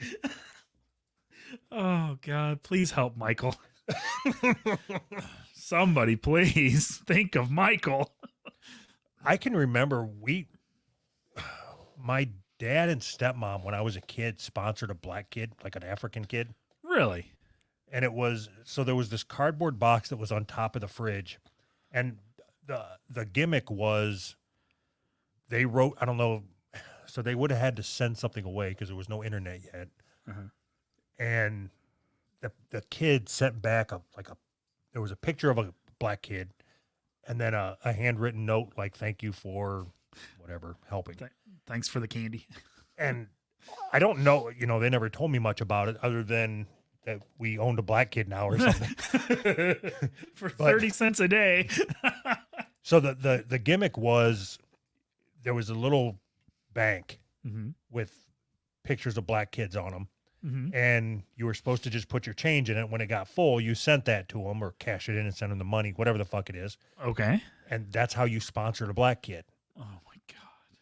Speaker 2: Oh God, please help Michael. Somebody please think of Michael.
Speaker 1: I can remember my dad and stepmom, when I was a kid, sponsored a black kid, like an African kid.
Speaker 2: Really?
Speaker 1: And there was this cardboard box that was on top of the fridge. And the gimmick was they wrote, I don't know, so they would have had to send something away because there was no internet yet.
Speaker 2: Uh-huh.
Speaker 1: And the kid sent back there was a picture of a black kid, and then a handwritten note like "Thank you for whatever helping."
Speaker 2: Thanks for the candy.
Speaker 1: And I don't know, they never told me much about it other than that we owned a black kid now or something.
Speaker 2: For 30 cents a day.
Speaker 1: So the gimmick was there was a little bank with pictures of black kids on them. And you were supposed to just put your change in it. When it got full, you sent that to them or cash it in and send them the money, whatever the fuck it is.
Speaker 2: Okay.
Speaker 1: And that's how you sponsored a black kid.
Speaker 2: Oh my God.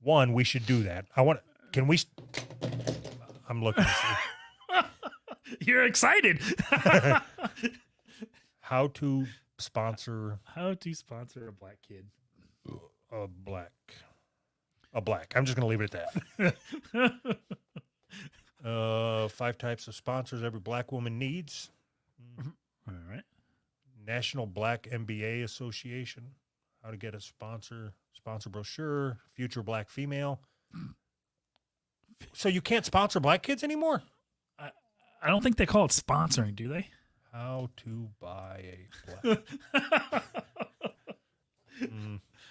Speaker 1: One, we should do that. I'm looking.
Speaker 2: You're excited.
Speaker 1: How to sponsor
Speaker 2: a black kid.
Speaker 1: a black. I'm just going to leave it at that. 5 types of sponsors every black woman needs.
Speaker 2: All right.
Speaker 1: National Black MBA Association. How to get a sponsor brochure. Future black female. So you can't sponsor black kids anymore?
Speaker 2: I don't think they call it sponsoring, do they?
Speaker 1: How to buy a black.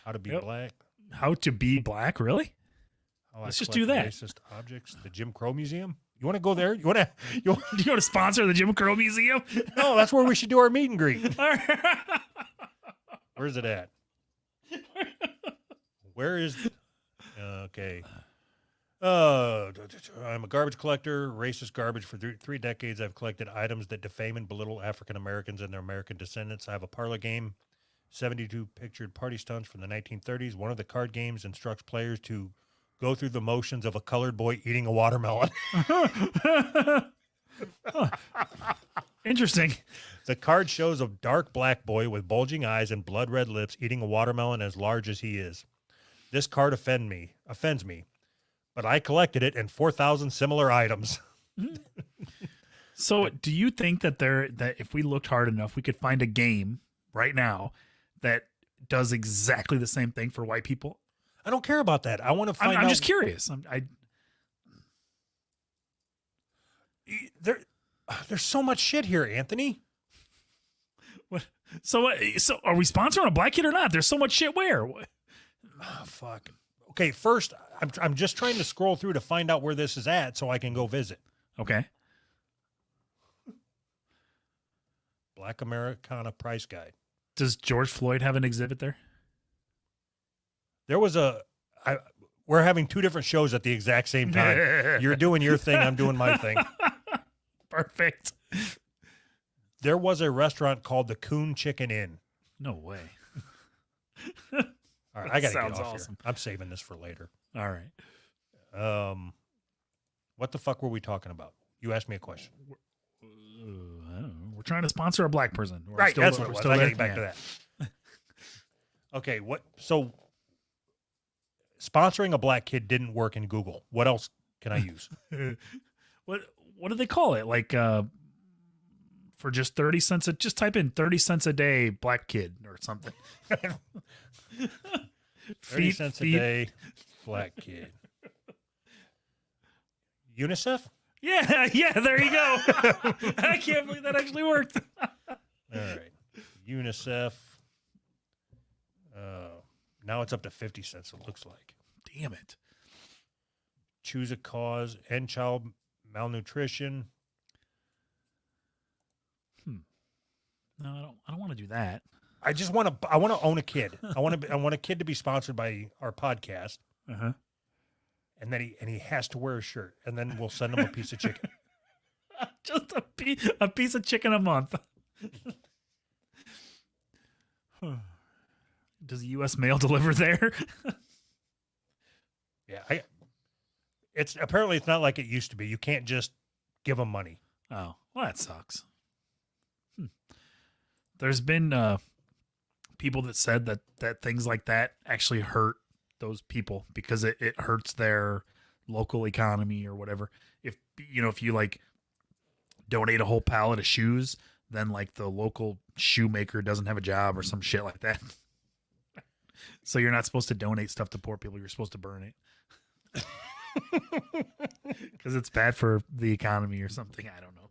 Speaker 1: How to be black.
Speaker 2: How to be black, really? Let's just do that.
Speaker 1: Racist objects. The Jim Crow Museum. You want to go there? You want
Speaker 2: to sponsor the Jim Crow Museum?
Speaker 1: No, that's where we should do our meet and greet. Where's it at? Where is? Okay. I'm a garbage collector, racist garbage. For 3 decades, I've collected items that defame and belittle African Americans and their American descendants. I have a parlor game, 72 pictured party stunts from the 1930s. One of the card games instructs players to go through the motions of a colored boy eating a watermelon.
Speaker 2: Interesting.
Speaker 1: The card shows a dark black boy with bulging eyes and blood red lips eating a watermelon as large as he is. This card offends me, but I collected it and 4,000 similar items.
Speaker 2: So do you think that if we looked hard enough, we could find a game right now that does exactly the same thing for white people?
Speaker 1: I don't care about that. I want to find out.
Speaker 2: I'm just curious.
Speaker 1: There's so much shit here, Anthony.
Speaker 2: What? So are we sponsoring a black kid or not? There's so much shit where?
Speaker 1: Oh, fuck. Okay, first, I'm just trying to scroll through to find out where this is at so I can go visit.
Speaker 2: Okay.
Speaker 1: Black Americana price guide.
Speaker 2: Does George Floyd have an exhibit there?
Speaker 1: There was we're having 2 different shows at the exact same time. You're doing your thing, I'm doing my thing.
Speaker 2: Perfect.
Speaker 1: There was a restaurant called the Coon Chicken Inn.
Speaker 2: No way.
Speaker 1: All right, I gotta
Speaker 2: Sounds
Speaker 1: get off
Speaker 2: awesome.
Speaker 1: here. I'm saving this for later.
Speaker 2: All right.
Speaker 1: What the fuck were we talking about? You asked me a question.
Speaker 2: I don't know. We're trying to sponsor a black person.
Speaker 1: Right, that's what it was. I gotta get back to that. Okay, so sponsoring a black kid didn't work in Google. What else can I use?
Speaker 2: What do they call it? Like for just 30 cents just type in 30 cents a day black kid or something.
Speaker 1: 30 cents a day black kid. UNICEF?
Speaker 2: Yeah, there you go. I can't believe that actually worked.
Speaker 1: All right. UNICEF. Now it's up to 50 cents, it looks like.
Speaker 2: Damn it.
Speaker 1: Choose a cause, end child malnutrition.
Speaker 2: No, I don't want to do that.
Speaker 1: I want to own a kid. I want a kid to be sponsored by our podcast.
Speaker 2: Uh-huh.
Speaker 1: And then he has to wear a shirt, and then we'll send him a piece of chicken.
Speaker 2: Just a piece of chicken a month. Does the U.S. mail deliver there?
Speaker 1: Yeah, it's not like it used to be. You can't just give them money.
Speaker 2: Oh, well, that sucks. There's been people that said that things like that actually hurt those people because it hurts their local economy or whatever. If you like donate a whole pallet of shoes, then like the local shoemaker doesn't have a job or some shit like that. So you're not supposed to donate stuff to poor people. You're supposed to burn it because it's bad for the economy or something. I don't know.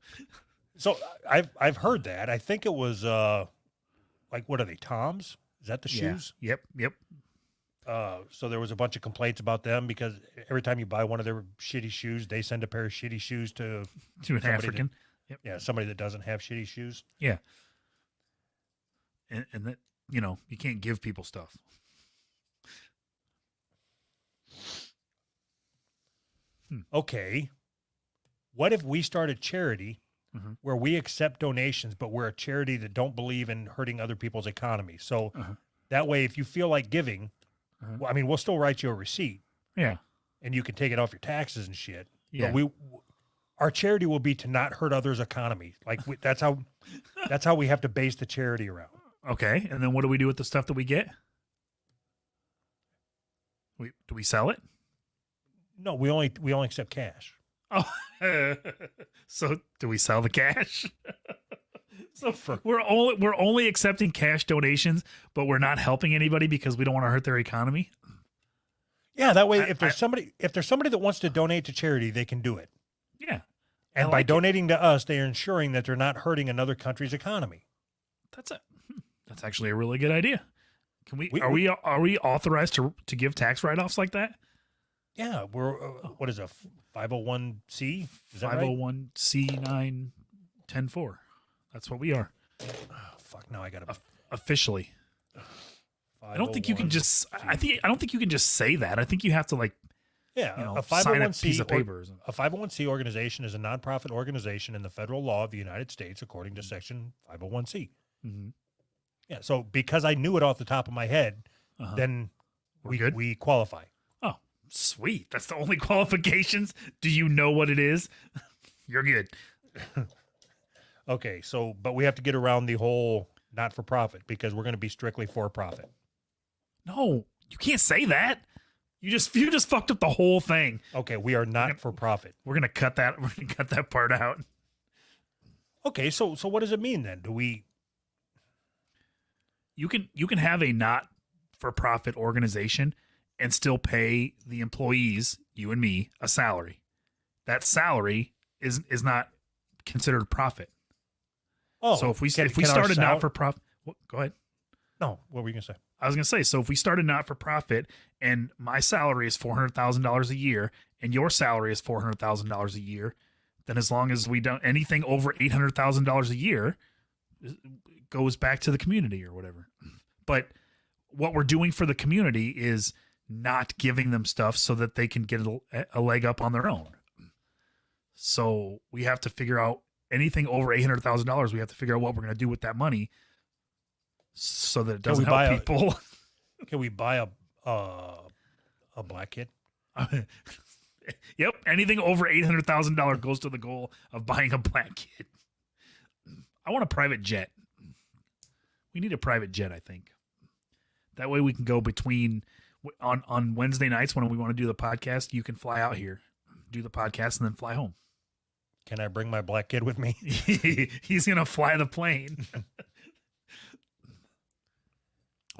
Speaker 1: So I've heard that. I think it was like, what are they, Toms? Is that the shoes?
Speaker 2: Yep.
Speaker 1: So there was a bunch of complaints about them because every time you buy one of their shitty shoes, they send a pair of shitty shoes to
Speaker 2: To an
Speaker 1: somebody
Speaker 2: African.
Speaker 1: somebody that doesn't have shitty shoes.
Speaker 2: Yeah. And that, you can't give people stuff.
Speaker 1: Okay. What if we start a charity where we accept donations, but we're a charity that don't believe in hurting other people's economy? So that way, if you feel like giving, well, I mean, we'll still write you a receipt.
Speaker 2: Yeah.
Speaker 1: And you can take it off your taxes and shit.
Speaker 2: Yeah.
Speaker 1: But our charity will be to not hurt others' economy. Like that's how we have to base the charity around.
Speaker 2: Okay. And then what do we do with the stuff that we get? Do we sell it?
Speaker 1: No, we only accept cash.
Speaker 2: Oh, so do we sell the cash? So we're only accepting cash donations, but we're not helping anybody because we don't want to hurt their economy.
Speaker 1: Yeah, that way, if there's somebody that wants to donate to charity, they can do it.
Speaker 2: Yeah,
Speaker 1: and by donating to us, they are ensuring that they're not hurting another country's economy.
Speaker 2: That's actually a really good idea. Can we? Are we authorized to give tax write-offs like that?
Speaker 1: Yeah, we're what is a 501c? Is that right?
Speaker 2: 501c9 10-4. That's what we are.
Speaker 1: Oh, fuck! Now I got to
Speaker 2: officially. I don't think you can just. I don't think you can just say that. I think you have to a
Speaker 1: 501c
Speaker 2: sign a piece of paper.
Speaker 1: A 501c organization is a nonprofit organization in the federal law of the United States, according to Section 501c.
Speaker 2: Mm-hmm.
Speaker 1: Yeah. So because I knew it off the top of my head, then we qualify.
Speaker 2: Oh, sweet! That's the only qualifications. Do you know what it is? You're good.
Speaker 1: Okay. So, but we have to get around the whole not for profit because we're going to be strictly for profit.
Speaker 2: No, you can't say that. You just fucked up the whole thing.
Speaker 1: Okay, we are not for profit.
Speaker 2: We're gonna cut that. We're gonna cut that part out.
Speaker 1: Okay, so what does it mean then? Do we?
Speaker 2: You can have a not for profit organization and still pay the employees, you and me, a salary. That salary is not considered profit.
Speaker 1: Oh,
Speaker 2: so if we started not for profit, go ahead.
Speaker 1: No, what were you gonna say?
Speaker 2: I was going to say, so if we started not for profit and my salary is $400,000 a year and your salary is $400,000 a year, then as long as we don't anything over $800,000 a year goes back to the community or whatever. But what we're doing for the community is not giving them stuff so that they can get a leg up on their own. So we have to figure out anything over $800,000. We have to figure out what we're going to do with that money so that it doesn't help people.
Speaker 1: Can we buy a black kid?
Speaker 2: Yep. Anything over $800,000 goes to the goal of buying a black kid. I want a private jet. We need a private jet, I think. That way we can go between on Wednesday nights when we want to do the podcast. You can fly out here, do the podcast, and then fly home.
Speaker 1: Can I bring my black kid with me?
Speaker 2: He's going to fly the plane.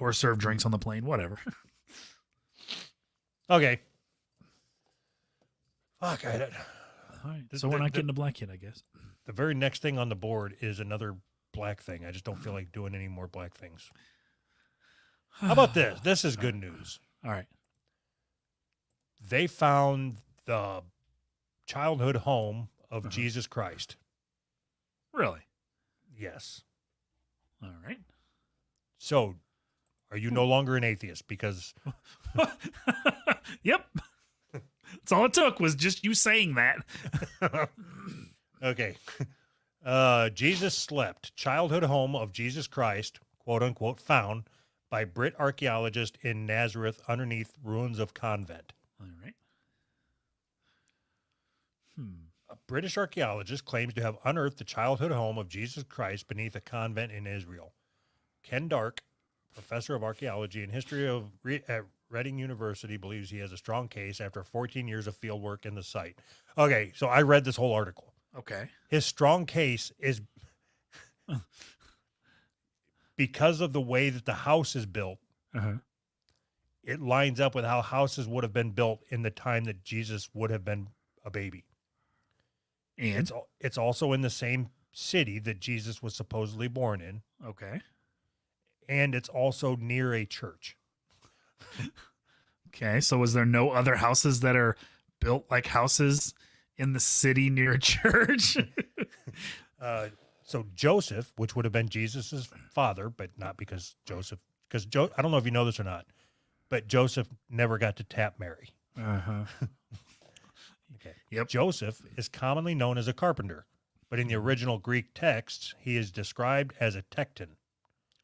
Speaker 2: Or serve drinks on the plane, whatever.
Speaker 1: Okay. Fuck,
Speaker 2: all right. So we're not getting a black kid, I guess.
Speaker 1: The very next thing on the board is another black thing. I just don't feel like doing any more black things. How about this? This is good news.
Speaker 2: All right.
Speaker 1: They found the childhood home of Jesus Christ.
Speaker 2: Really?
Speaker 1: Yes.
Speaker 2: All right.
Speaker 1: So, are you no longer an atheist? Because
Speaker 2: yep. That's all it took was just you saying that.
Speaker 1: Okay. Jesus slept. Childhood home of Jesus Christ, quote unquote, found by Brit archaeologist in Nazareth underneath ruins of convent.
Speaker 2: All right.
Speaker 1: A British archaeologist claims to have unearthed the childhood home of Jesus Christ beneath a convent in Israel. Ken Dark, professor of archaeology and history at Reading University, believes he has a strong case after 14 years of field work in the site. Okay, so I read this whole article.
Speaker 2: Okay.
Speaker 1: His strong case is because of the way that the house is built. It lines up with how houses would have been built in the time that Jesus would have been a baby.
Speaker 2: And
Speaker 1: it's also in the same city that Jesus was supposedly born in,
Speaker 2: Okay.
Speaker 1: and it's also near a church.
Speaker 2: Okay. So was there no other houses that are built like houses in the city near a church?
Speaker 1: So Joseph, which would have been Jesus's father, but not because I don't know if you know this or not, but Joseph never got to tap Mary.
Speaker 2: Uh-huh.
Speaker 1: Okay.
Speaker 2: Yep.
Speaker 1: Joseph is commonly known as a carpenter, but in the original Greek texts, he is described as a tekton.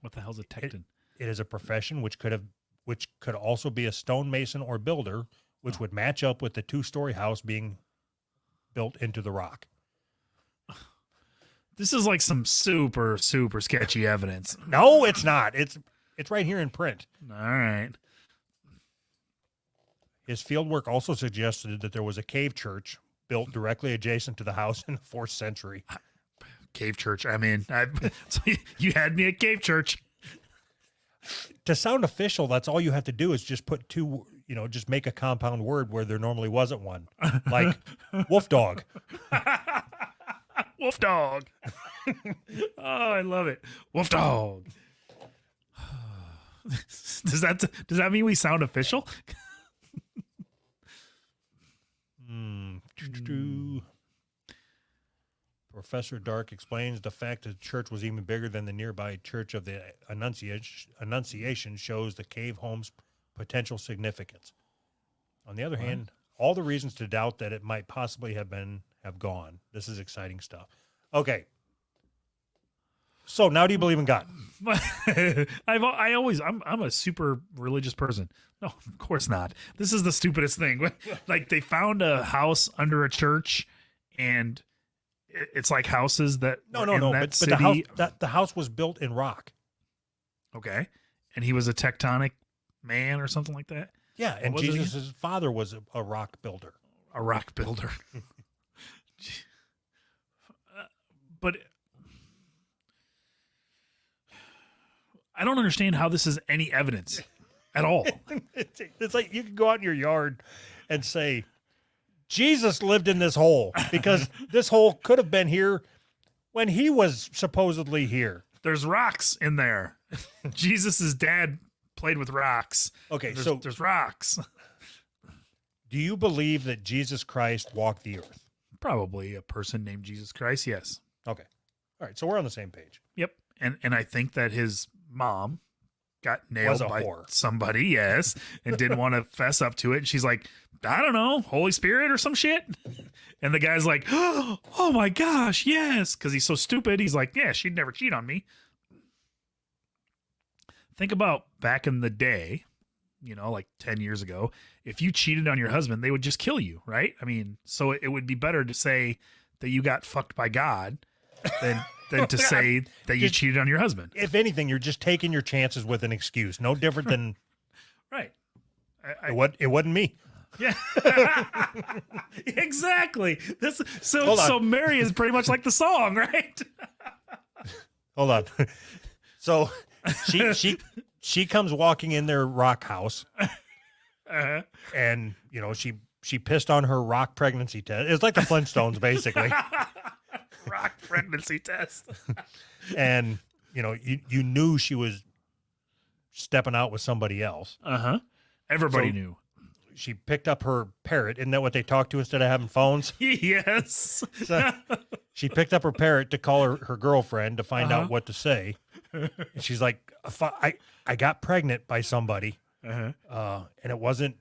Speaker 2: What the hell's a tekton?
Speaker 1: It is a profession which could also be a stonemason or builder, which would match up with the 2-story house being built into the rock.
Speaker 2: This is like some super, super sketchy evidence.
Speaker 1: No, it's not. It's right here in print.
Speaker 2: All right.
Speaker 1: His fieldwork also suggested that there was a cave church built directly adjacent to the house in the 4th century.
Speaker 2: Cave church. I mean, so you had me at cave church.
Speaker 1: To sound official, that's all you have to do is just put just make a compound word where there normally wasn't one. Like wolf dog.
Speaker 2: Wolf dog. Oh, I love it. Wolf dog. Does that mean we sound official?
Speaker 1: Professor Dark explains the fact that the church was even bigger than the nearby Church of the Annunciation shows the cave home's potential significance. On the other hand, all the reasons to doubt that it might possibly have gone. This is exciting stuff. Okay. So now do you believe in God?
Speaker 2: I'm a super religious person. No, of course not. This is the stupidest thing. Like they found a house under a church, and it's like houses that
Speaker 1: No. But the house was built in rock.
Speaker 2: Okay, and he was a tectonic man or something like that.
Speaker 1: Yeah, and Jesus' father was a rock builder.
Speaker 2: A rock builder. But I don't understand how this is any evidence at all.
Speaker 1: It's like you could go out in your yard and say, Jesus lived in this hole because this hole could have been here when he was supposedly here.
Speaker 2: There's rocks in there. Jesus' dad played with rocks.
Speaker 1: Okay,
Speaker 2: there's rocks.
Speaker 1: Do you believe that Jesus Christ walked the earth?
Speaker 2: Probably a person named Jesus Christ, yes.
Speaker 1: Okay. All right, so we're on the same page.
Speaker 2: Yep. And I think that his mom got nailed by somebody, yes, and didn't want to fess up to it. And she's like, I don't know, Holy Spirit or some shit. And the guy's like, oh my gosh, yes. Because he's so stupid. He's like, yeah, she'd never cheat on me. Think about back in the day, like 10 years ago, if you cheated on your husband, they would just kill you, right? I mean, so it would be better to say that you got fucked by God than to say that you cheated on your husband.
Speaker 1: If anything, you're just taking your chances with an excuse. No different than
Speaker 2: right.
Speaker 1: It wasn't me.
Speaker 2: Yeah, exactly. So Mary is pretty much like the song, right?
Speaker 1: Hold on. So she comes walking in their rock house, and she pissed on her rock pregnancy test. It's like the Flintstones, basically.
Speaker 2: Rock pregnancy test.
Speaker 1: And you knew she was stepping out with somebody else.
Speaker 2: Everybody knew.
Speaker 1: She picked up her parrot. Isn't that what they talk to instead of having phones?
Speaker 2: Yes.
Speaker 1: So she picked up her parrot to call her girlfriend to find out what to say. And she's like, I got pregnant by somebody, and it wasn't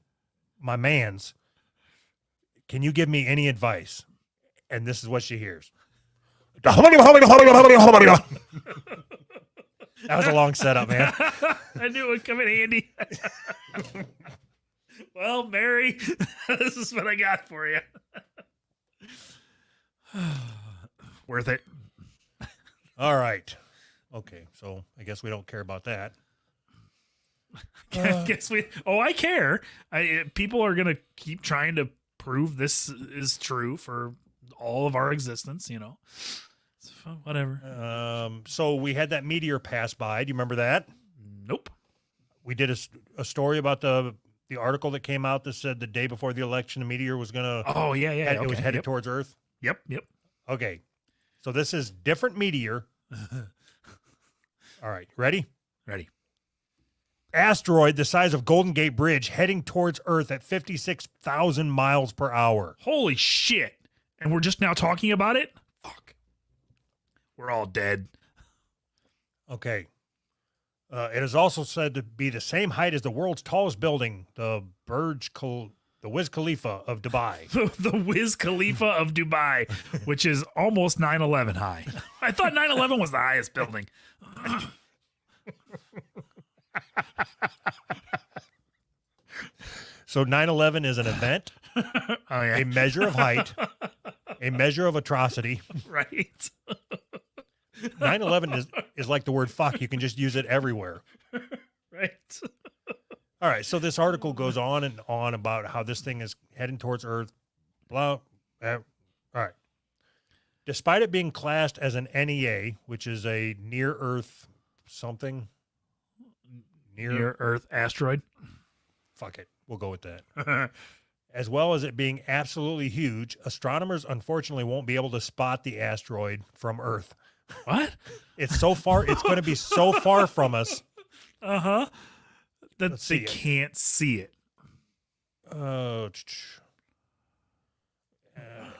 Speaker 1: my man's. Can you give me any advice? And this is what she hears. That was a long setup, man.
Speaker 2: I knew it would come in handy. Well, Mary, this is what I got for you. Worth it.
Speaker 1: All right. Okay, so I guess we don't care about that.
Speaker 2: I care. People are going to keep trying to prove this is true for all of our existence, So, whatever.
Speaker 1: So we had that meteor pass by. Do you remember that?
Speaker 2: Nope.
Speaker 1: We did a story about the article that came out that said the day before the election, the meteor was going to...
Speaker 2: Oh, yeah.
Speaker 1: It was headed towards Earth?
Speaker 2: Yep.
Speaker 1: Okay. So this is different meteor. All right, ready?
Speaker 2: Ready.
Speaker 1: Asteroid the size of Golden Gate Bridge heading towards Earth at 56,000 miles per hour.
Speaker 2: Holy shit. And we're just now talking about it? Fuck. We're all dead.
Speaker 1: Okay. It is also said to be the same height as the world's tallest building, the Wiz Khalifa of Dubai.
Speaker 2: The Wiz Khalifa of Dubai, which is almost 9/11 high. I thought 9/11 was the highest building.
Speaker 1: So 9/11 is an event, a measure of height, a measure of atrocity.
Speaker 2: Right.
Speaker 1: 9/11 is like the word fuck. You can just use it everywhere.
Speaker 2: Right.
Speaker 1: All right. So this article goes on and on about how this thing is heading towards Earth. Blah. All right. Despite it being classed as an NEA, which is a near Earth something.
Speaker 2: Near Earth asteroid.
Speaker 1: Fuck it. We'll go with that. As well as it being absolutely huge, astronomers unfortunately won't be able to spot the asteroid from Earth.
Speaker 2: What?
Speaker 1: It's so far. It's going to be so far from us.
Speaker 2: Uh-huh. That
Speaker 1: Let's
Speaker 2: they
Speaker 1: see it.
Speaker 2: can't see it.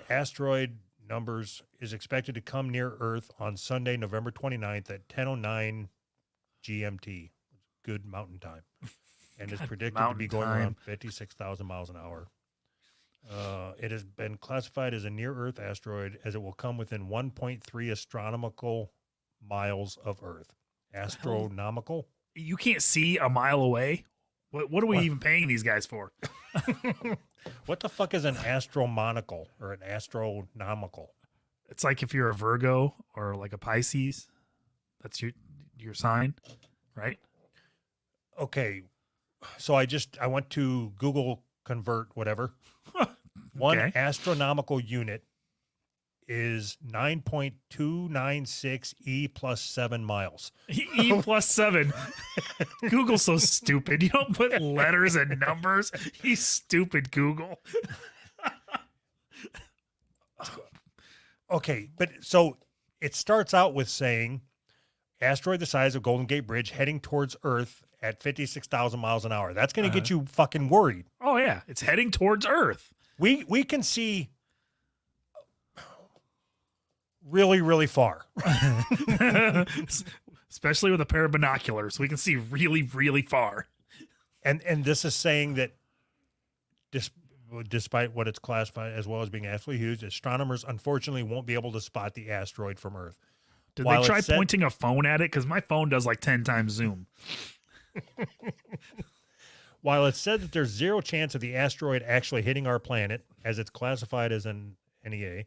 Speaker 1: Asteroid numbers is expected to come near Earth on Sunday, November 29th at 10:09 GMT. Good mountain time. And is predicted to be going around 56,000 miles an hour. It has been classified as a near-Earth asteroid as it will come within 1.3 astronomical miles of Earth. Astronomical?
Speaker 2: You can't see a mile away? What are we even paying these guys for?
Speaker 1: What the fuck is an astronomical or an astronomical?
Speaker 2: It's like if you're a Virgo or like a Pisces, that's your sign, right?
Speaker 1: Okay. So I went to Google convert whatever. One
Speaker 2: Okay.
Speaker 1: astronomical unit is 9.296 E plus 7 miles.
Speaker 2: E plus 7. Google's so stupid. You don't put letters and numbers. You stupid Google.
Speaker 1: Okay, but so it starts out with saying asteroid the size of Golden Gate Bridge heading towards Earth at 56,000 miles an hour. That's going to get you fucking worried.
Speaker 2: Oh yeah, it's heading towards Earth.
Speaker 1: We can see really, really far.
Speaker 2: Especially with a pair of binoculars. We can see really, really far.
Speaker 1: And this is saying that despite what it's classified as well as being absolutely huge, astronomers unfortunately won't be able to spot the asteroid from Earth.
Speaker 2: Did
Speaker 1: While
Speaker 2: they try
Speaker 1: it said-
Speaker 2: pointing a phone at it? Because my phone does like 10 times zoom.
Speaker 1: While it's said that there's zero chance of the asteroid actually hitting our planet, as it's classified as an NEA,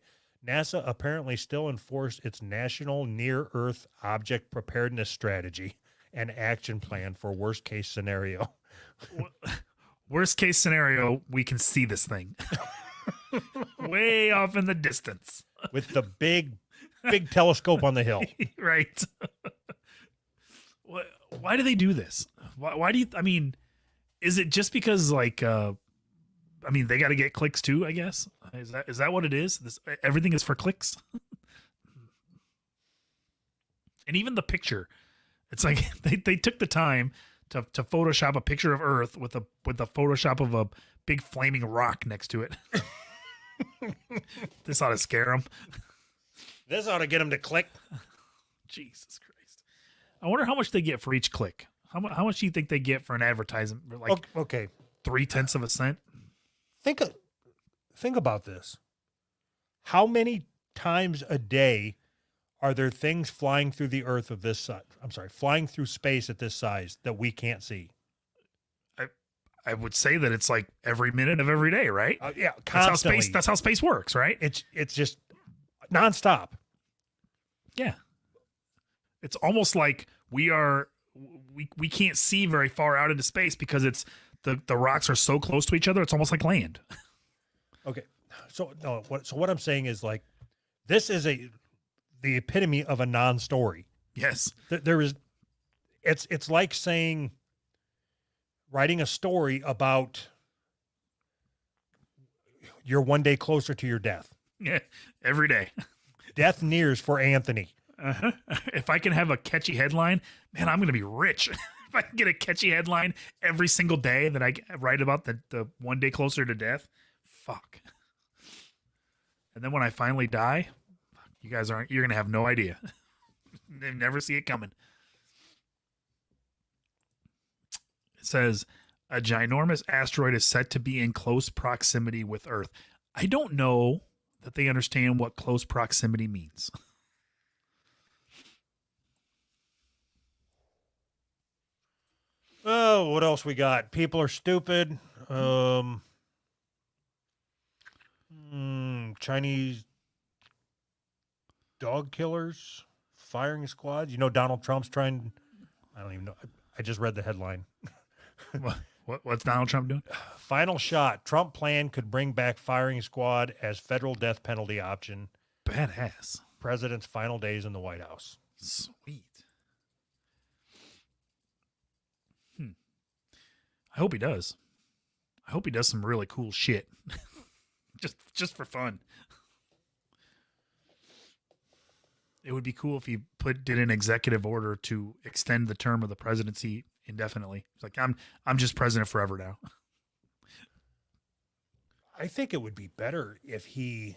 Speaker 1: NASA apparently still enforced its National Near-Earth Object Preparedness Strategy and action plan for worst-case scenario.
Speaker 2: Worst case scenario, we can see this thing. Way off in the distance.
Speaker 1: With the big telescope on the hill.
Speaker 2: Right. Why do they do this? Why do you, I mean, is it just because like, I mean, they got to get clicks too, I guess. Is that what it is? Everything is for clicks. And even the picture, it's like they took the time to Photoshop a picture of Earth with a Photoshop of a big flaming rock next to it. This ought to scare them.
Speaker 1: This ought to get them to click.
Speaker 2: Jesus Christ. I wonder how much they get for each click. How much do you think they get for an advertisement? Like
Speaker 1: Okay.
Speaker 2: 0.3 of a cent?
Speaker 1: Think about this. How many times a day are there things flying through the Earth of this size? I'm sorry, flying through space at this size that we can't see?
Speaker 2: I would say that it's like every minute of every day, right?
Speaker 1: Yeah, constantly.
Speaker 2: That's how space works, right?
Speaker 1: It's just nonstop.
Speaker 2: Yeah. It's almost like we can't see very far out into space because it's the rocks are so close to each other. It's almost like land.
Speaker 1: Okay, so no, what I'm saying is like this is the epitome of a non-story.
Speaker 2: Yes.
Speaker 1: There is, it's like saying writing a story about you're one day closer to your death.
Speaker 2: Yeah. Every day.
Speaker 1: Death nears for Anthony.
Speaker 2: If I can have a catchy headline, man, I'm going to be rich. If I can get a catchy headline every single day that I write about the one day closer to death, fuck. And then when I finally die, you're going to have no idea. They never see it coming. It says, a ginormous asteroid is set to be in close proximity with Earth. I don't know that they understand what close proximity means.
Speaker 1: Oh, what else we got? People are stupid. Chinese dog killers, firing squads. You know, Donald Trump's trying. I don't even know. I just read the headline.
Speaker 2: What's Donald Trump doing?
Speaker 1: Final shot. Trump plan could bring back firing squad as federal death penalty option.
Speaker 2: Badass.
Speaker 1: President's final days in the White House.
Speaker 2: Sweet. I hope he does. I hope he does some really cool shit. just for fun. It would be cool if he did an executive order to extend the term of the presidency indefinitely. It's like I'm just president forever now.
Speaker 1: I think it would be better if he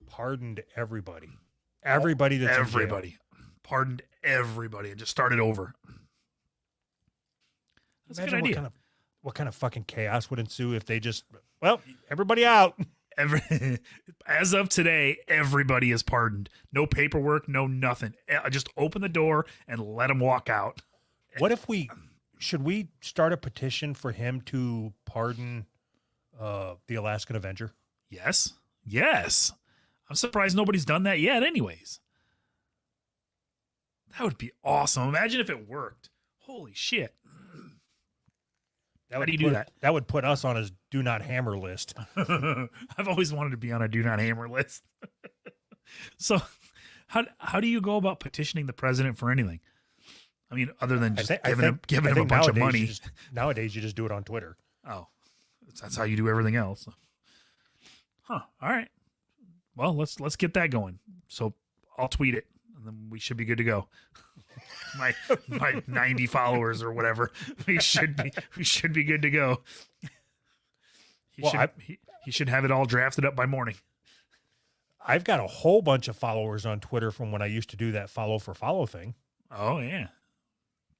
Speaker 1: pardoned everybody. Everybody that's
Speaker 2: everybody. Pardoned everybody and just started over. That's
Speaker 1: Imagine
Speaker 2: a good idea.
Speaker 1: What kind of fucking chaos would ensue if they just, well, everybody out.
Speaker 2: As of today, everybody is pardoned. No paperwork, no nothing. Just open the door and let them walk out.
Speaker 1: What if should we start a petition for him to pardon the Alaskan Avenger?
Speaker 2: Yes. I'm surprised nobody's done that yet anyways. That would be awesome. Imagine if it worked. Holy shit. How do you do that?
Speaker 1: That would put us on his do not hammer list.
Speaker 2: I've always wanted to be on a do not hammer list. So how do you go about petitioning the president for anything? I mean, other than just giving him a bunch of money.
Speaker 1: Nowadays, you just do it on Twitter.
Speaker 2: Oh, that's how you do everything else. Huh. All right. Well, let's get that going. So I'll tweet it, and then we should be good to go. My 90 followers or whatever. We should be good to go. He should have it all drafted up by morning.
Speaker 1: I've got a whole bunch of followers on Twitter from when I used to do that follow for follow thing.
Speaker 2: Oh yeah.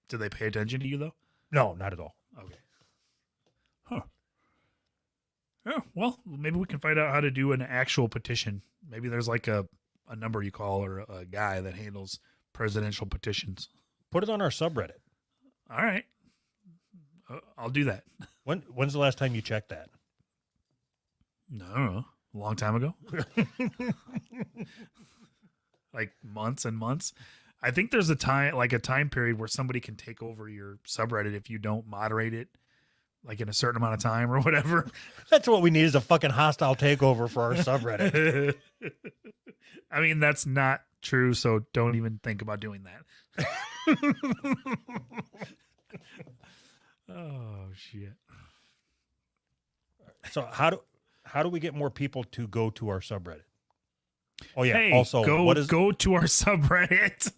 Speaker 2: Do they pay attention to you though?
Speaker 1: No, not at all.
Speaker 2: Okay. Huh. Oh, well, maybe we can find out how to do an actual petition. Maybe there's like a number you call or a guy that handles presidential petitions.
Speaker 1: Put it on our subreddit.
Speaker 2: All right. I'll do that.
Speaker 1: When's the last time you checked that?
Speaker 2: No, a long time ago. Like months and months. I think there's a time period where somebody can take over your subreddit if you don't moderate it like in a certain amount of time or whatever.
Speaker 1: That's what we need is a fucking hostile takeover for our subreddit.
Speaker 2: I mean, that's not true, so don't even think about doing that. Oh shit.
Speaker 1: So how do we get more people to go to our subreddit? Oh yeah.
Speaker 2: Hey,
Speaker 1: also,
Speaker 2: go to our subreddit.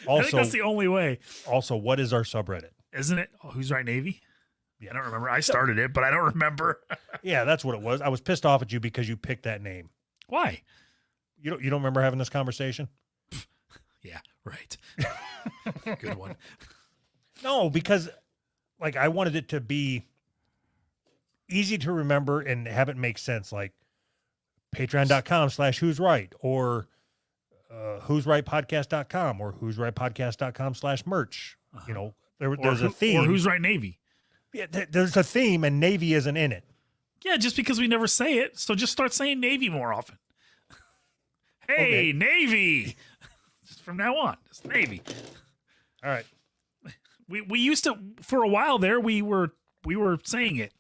Speaker 2: I think that's the only way.
Speaker 1: Also, what is our subreddit?
Speaker 2: Isn't it? Oh, Who's Right Navy? Yeah, I don't remember. I started it, but I don't remember.
Speaker 1: Yeah, that's what it was. I was pissed off at you because you picked that name.
Speaker 2: Why?
Speaker 1: You don't remember having this conversation?
Speaker 2: Yeah, right. Good one.
Speaker 1: No, because like I wanted it to be easy to remember and have it make sense, like patreon.com/who's right or who's right podcast.com or who's right podcast.com/merch. You know, there's a theme.
Speaker 2: Or Who's Right Navy.
Speaker 1: Yeah, there's a theme and Navy isn't in it.
Speaker 2: Yeah, just because we never say it, so just start saying Navy more often. Hey, okay. Navy. Just from now on, it's Navy.
Speaker 1: All right.
Speaker 2: We used to, for a while there, we were saying it.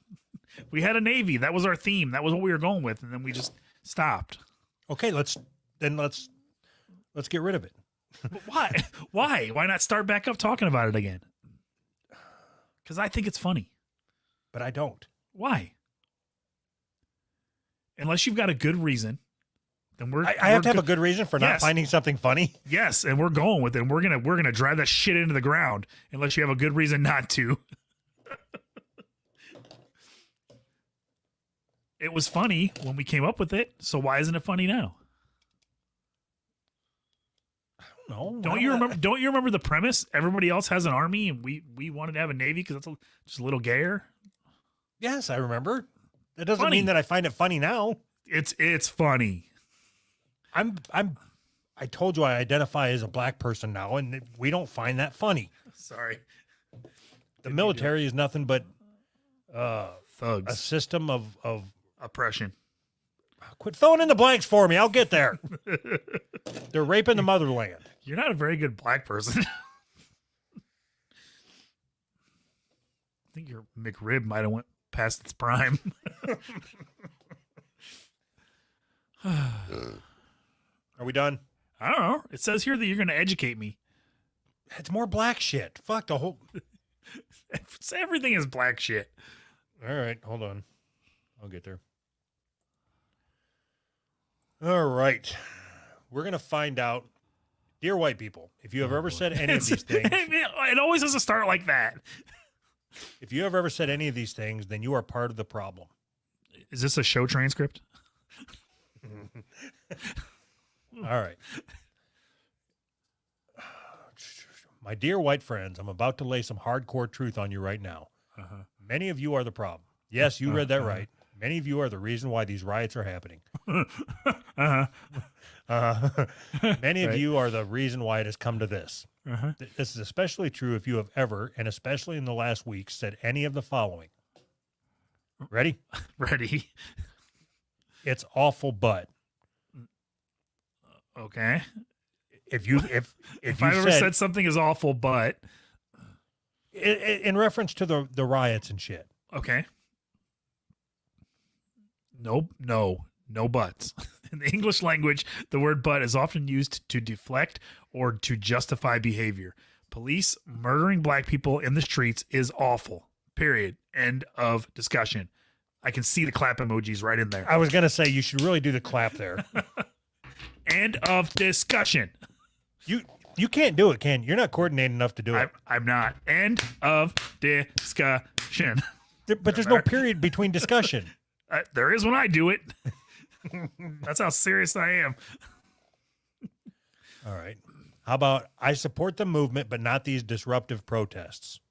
Speaker 2: We had a Navy. That was our theme. That was what we were going with, and then we just stopped.
Speaker 1: Okay, let's get rid of it.
Speaker 2: But why? Why not start back up talking about it again? Because I think it's funny.
Speaker 1: But I don't.
Speaker 2: Why? Unless you've got a good reason. then we're
Speaker 1: I have to have a good reason for not
Speaker 2: Yes.
Speaker 1: finding something funny.
Speaker 2: Yes, and we're going with it. And we're gonna drive that shit into the ground unless you have a good reason not to. It was funny when we came up with it, so why isn't it funny now?
Speaker 1: No,
Speaker 2: Don't you remember the premise? Everybody else has an army, and we wanted to have a navy because that's just a little gayer.
Speaker 1: Yes, I remember. That doesn't
Speaker 2: Funny.
Speaker 1: mean that I find it funny now.
Speaker 2: It's funny.
Speaker 1: I told you I identify as a black person now, and we don't find that funny.
Speaker 2: Sorry,
Speaker 1: The military is nothing but
Speaker 2: thugs,
Speaker 1: a system of
Speaker 2: oppression.
Speaker 1: quit filling in the blanks for me. I'll get there. They're raping the motherland.
Speaker 2: You're not a very good black person. I think your McRib might have went past its prime.
Speaker 1: Are we done?
Speaker 2: I don't know. It says here that you're going to educate me.
Speaker 1: It's more black shit. Fuck the whole.
Speaker 2: Everything is black shit.
Speaker 1: All right, hold on. I'll get there. All right. We're going to find out. Dear white people, if you have ever said any of these things,
Speaker 2: It always has to start like that.
Speaker 1: if you have ever said any of these things, then you are part of the problem.
Speaker 2: Is this a show transcript?
Speaker 1: All right. My dear white friends, I'm about to lay some hardcore truth on you right now. Many of you are the problem. Yes, you read that right. Many of you are the reason why these riots are happening. Many of you are the reason why it has come to this. This is especially true if you have ever, and especially in the last week, said any of the following. Ready?
Speaker 2: Ready.
Speaker 1: It's awful, but
Speaker 2: Okay.
Speaker 1: if you
Speaker 2: I've ever said something is awful, but
Speaker 1: in reference to the riots and shit.
Speaker 2: okay. No buts. In the English language, the word but is often used to deflect or to justify behavior. Police murdering black people in the streets is awful. Period. End of discussion. I can see the clap emojis right in there.
Speaker 1: I was gonna say you should really do the clap there.
Speaker 2: End of discussion.
Speaker 1: You can't do it, Ken. You're not coordinated enough to do it.
Speaker 2: I'm not. End of discussion.
Speaker 1: But there's no period between discussion.
Speaker 2: There is when I do it. That's how serious I am.
Speaker 1: All right. How about I support the movement, but not these disruptive protests?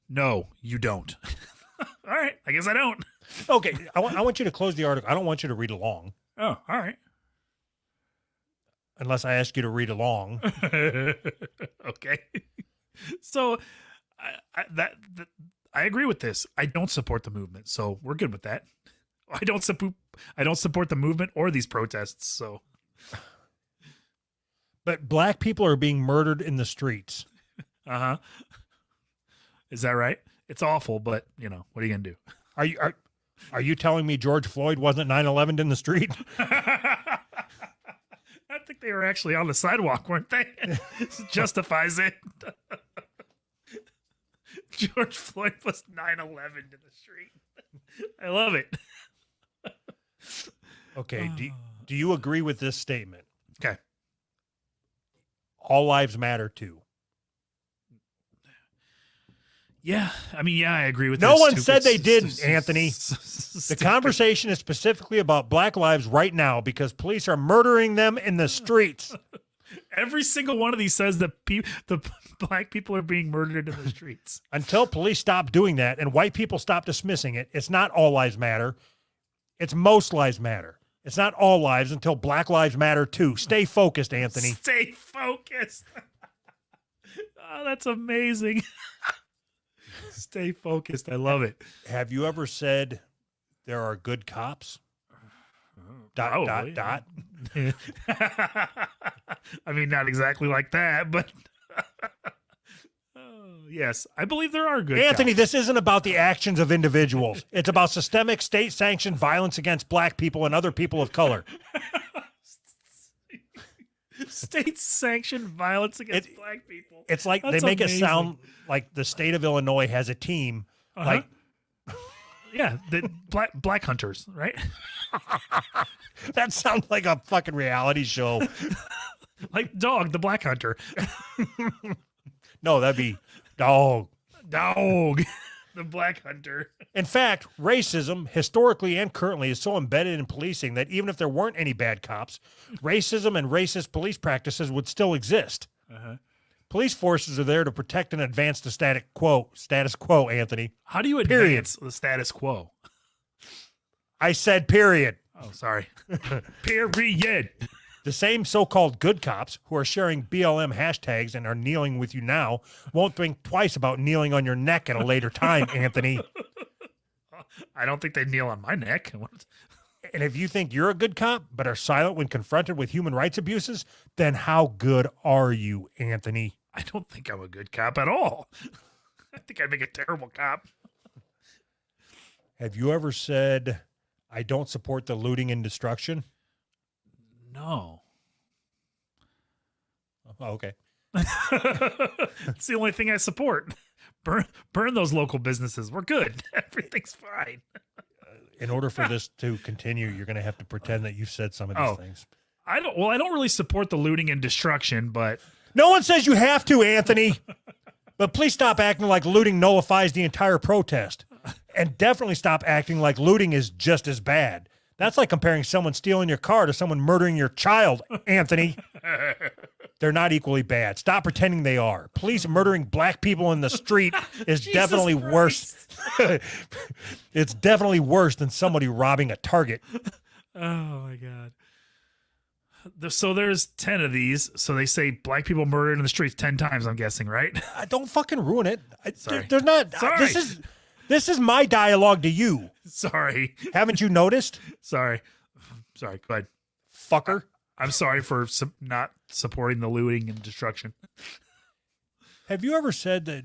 Speaker 2: No, you don't. All right. I guess I don't.
Speaker 1: Okay. I want you to close the article. I don't want you to read along
Speaker 2: Oh, all right.
Speaker 1: unless I ask you to read along.
Speaker 2: Okay. So I agree with this. I don't support the movement, so we're good with that. I don't support the movement or these protests. So,
Speaker 1: But black people are being murdered in the streets.
Speaker 2: Is that right? It's awful, but what are you gonna do?
Speaker 1: Are you telling me George Floyd wasn't 9/11 in the street?
Speaker 2: I think they were actually on the sidewalk, weren't they? Justifies it. George Floyd was 9/11 in the street. I love it.
Speaker 1: Okay. Do you agree with this statement?
Speaker 2: Okay.
Speaker 1: All lives matter too.
Speaker 2: Yeah. I mean, I agree with
Speaker 1: No
Speaker 2: this
Speaker 1: one
Speaker 2: too,
Speaker 1: said
Speaker 2: but
Speaker 1: they didn't, Anthony. The conversation is specifically about black lives right now because police are murdering them in the streets.
Speaker 2: Every single one of these says that the black people are being murdered in the streets.
Speaker 1: Until police stop doing that and white people stop dismissing it, it's not all lives matter. It's most lives matter. It's not all lives until black lives matter too. Stay focused, Anthony.
Speaker 2: Stay focused. Oh, that's amazing. Stay focused. I love it.
Speaker 1: Have you ever said there are good cops?
Speaker 2: Probably.
Speaker 1: Dot.
Speaker 2: I mean, not exactly like that, but yes, I believe there are good
Speaker 1: Anthony,
Speaker 2: cops.
Speaker 1: this isn't about the actions of individuals. It's about systemic state-sanctioned violence against black people and other people of color.
Speaker 2: State-sanctioned violence against black people.
Speaker 1: It's like
Speaker 2: That's
Speaker 1: they make
Speaker 2: amazing.
Speaker 1: it sound like the state of Illinois has a team. Like,
Speaker 2: yeah, the black hunters, right?
Speaker 1: That sounds like a fucking reality show.
Speaker 2: Like Dog, the Black Hunter.
Speaker 1: No, that'd be Dog.
Speaker 2: Dog, the Black Hunter.
Speaker 1: In fact, racism, historically and currently, is so embedded in policing that even if there weren't any bad cops, racism and racist police practices would still exist. Police forces are there to protect and advance the status quo, Anthony.
Speaker 2: How do you advance the status quo?
Speaker 1: I said period.
Speaker 2: Oh, sorry. Period.
Speaker 1: The same so-called good cops who are sharing BLM hashtags and are kneeling with you now won't think twice about kneeling on your neck at a later time, Anthony.
Speaker 2: I don't think they kneel on my neck.
Speaker 1: And if you think you're a good cop but are silent when confronted with human rights abuses, then how good are you, Anthony?
Speaker 2: I don't think I'm a good cop at all. I think I'd make a terrible cop.
Speaker 1: Have you ever said, I don't support the looting and destruction?
Speaker 2: No.
Speaker 1: Oh, okay.
Speaker 2: It's the only thing I support. Burn those local businesses. We're good. Everything's fine.
Speaker 1: In order for this to continue, you're going to have to pretend that you've said some of these things.
Speaker 2: I don't really support the looting and destruction, but
Speaker 1: no one says you have to, Anthony. But please stop acting like looting nullifies the entire protest. And definitely stop acting like looting is just as bad. That's like comparing someone stealing your car to someone murdering your child, Anthony. They're not equally bad. Stop pretending they are. Police murdering black people in the street is definitely worse. It's definitely worse than somebody robbing a Target.
Speaker 2: Oh my God. So there's 10 of these. So they say black people murdered in the streets 10 times, I'm guessing, right?
Speaker 1: Don't fucking ruin it.
Speaker 2: Sorry.
Speaker 1: There's not.
Speaker 2: Sorry.
Speaker 1: This is my dialogue to you.
Speaker 2: Sorry.
Speaker 1: Haven't you noticed?
Speaker 2: Sorry. Go ahead.
Speaker 1: Fucker.
Speaker 2: I'm sorry for not supporting the looting and destruction.
Speaker 1: Have you ever said that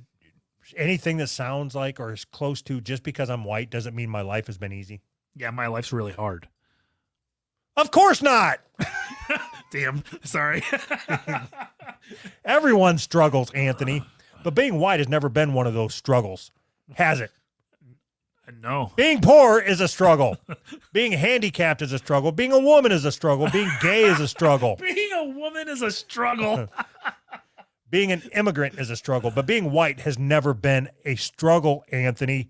Speaker 1: anything that sounds like or is close to just because I'm white doesn't mean my life has been easy?
Speaker 2: Yeah, my life's really hard.
Speaker 1: Of course not.
Speaker 2: Damn. Sorry.
Speaker 1: Everyone struggles, Anthony. But being white has never been one of those struggles, has it?
Speaker 2: No.
Speaker 1: Being poor is a struggle. Being handicapped is a struggle. Being a woman is a struggle. Being gay is a struggle.
Speaker 2: Being a woman is a struggle.
Speaker 1: Being an immigrant is a struggle. But being white has never been a struggle, Anthony.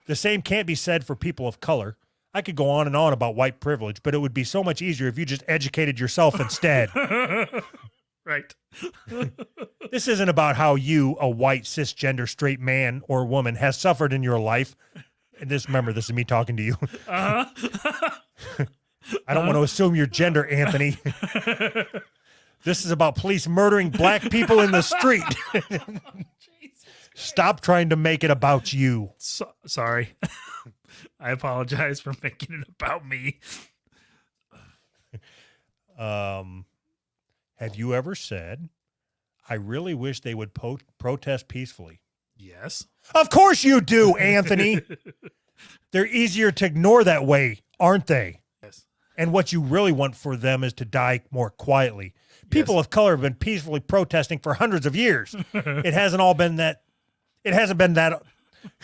Speaker 1: The same can't be said for people of color. I could go on and on about white privilege, but it would be so much easier if you just educated yourself instead.
Speaker 2: Right.
Speaker 1: This isn't about how you, a white, cisgender, straight man or woman, has suffered in your life. And remember, this is me talking to you. I don't want to assume your gender, Anthony. This is about police murdering black people in the street. Stop trying to make it about you.
Speaker 2: Sorry. I apologize for making it about me.
Speaker 1: Have you ever said, I really wish they would protest peacefully?
Speaker 2: Yes.
Speaker 1: Of course you do, Anthony. They're easier to ignore that way, aren't they?
Speaker 2: Yes.
Speaker 1: And what you really want for them is to die more quietly. People of color have been peacefully protesting for hundreds of years. It hasn't all been that. It hasn't been that.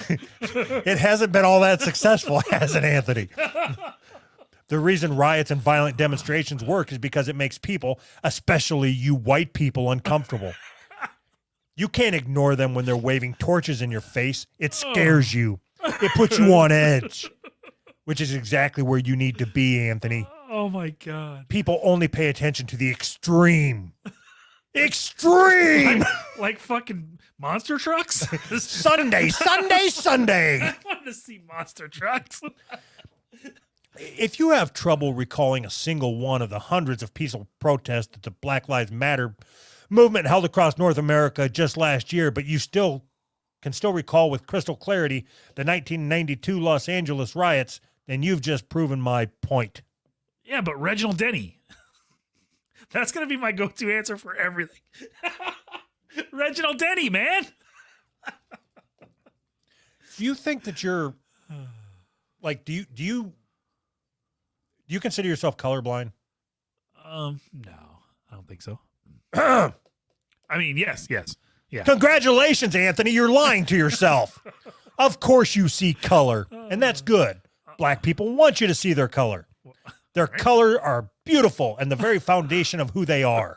Speaker 1: It hasn't been all that successful, has it, Anthony? The reason riots and violent demonstrations work is because it makes people, especially you white people, uncomfortable. You can't ignore them when they're waving torches in your face. It scares you. It puts you on edge, which is exactly where you need to be, Anthony.
Speaker 2: Oh, my God.
Speaker 1: People only pay attention to the extreme. Extreme!
Speaker 2: Like fucking monster trucks?
Speaker 1: Sunday.
Speaker 2: I wanted to see monster trucks.
Speaker 1: If you have trouble recalling a single one of the hundreds of peaceful protests that the Black Lives Matter movement held across North America just last year, but you can still recall with crystal clarity the 1992 Los Angeles riots, then you've just proven my point.
Speaker 2: Yeah, but Reginald Denny. That's going to be my go-to answer for everything. Reginald Denny, man.
Speaker 1: Do you think that you're like, do you consider yourself colorblind?
Speaker 2: No, I don't think so. I mean, yes. Yeah.
Speaker 1: Congratulations, Anthony. You're lying to yourself. Of course you see color, and that's good. Black people want you to see their color. Their color are beautiful and the very foundation of who they are.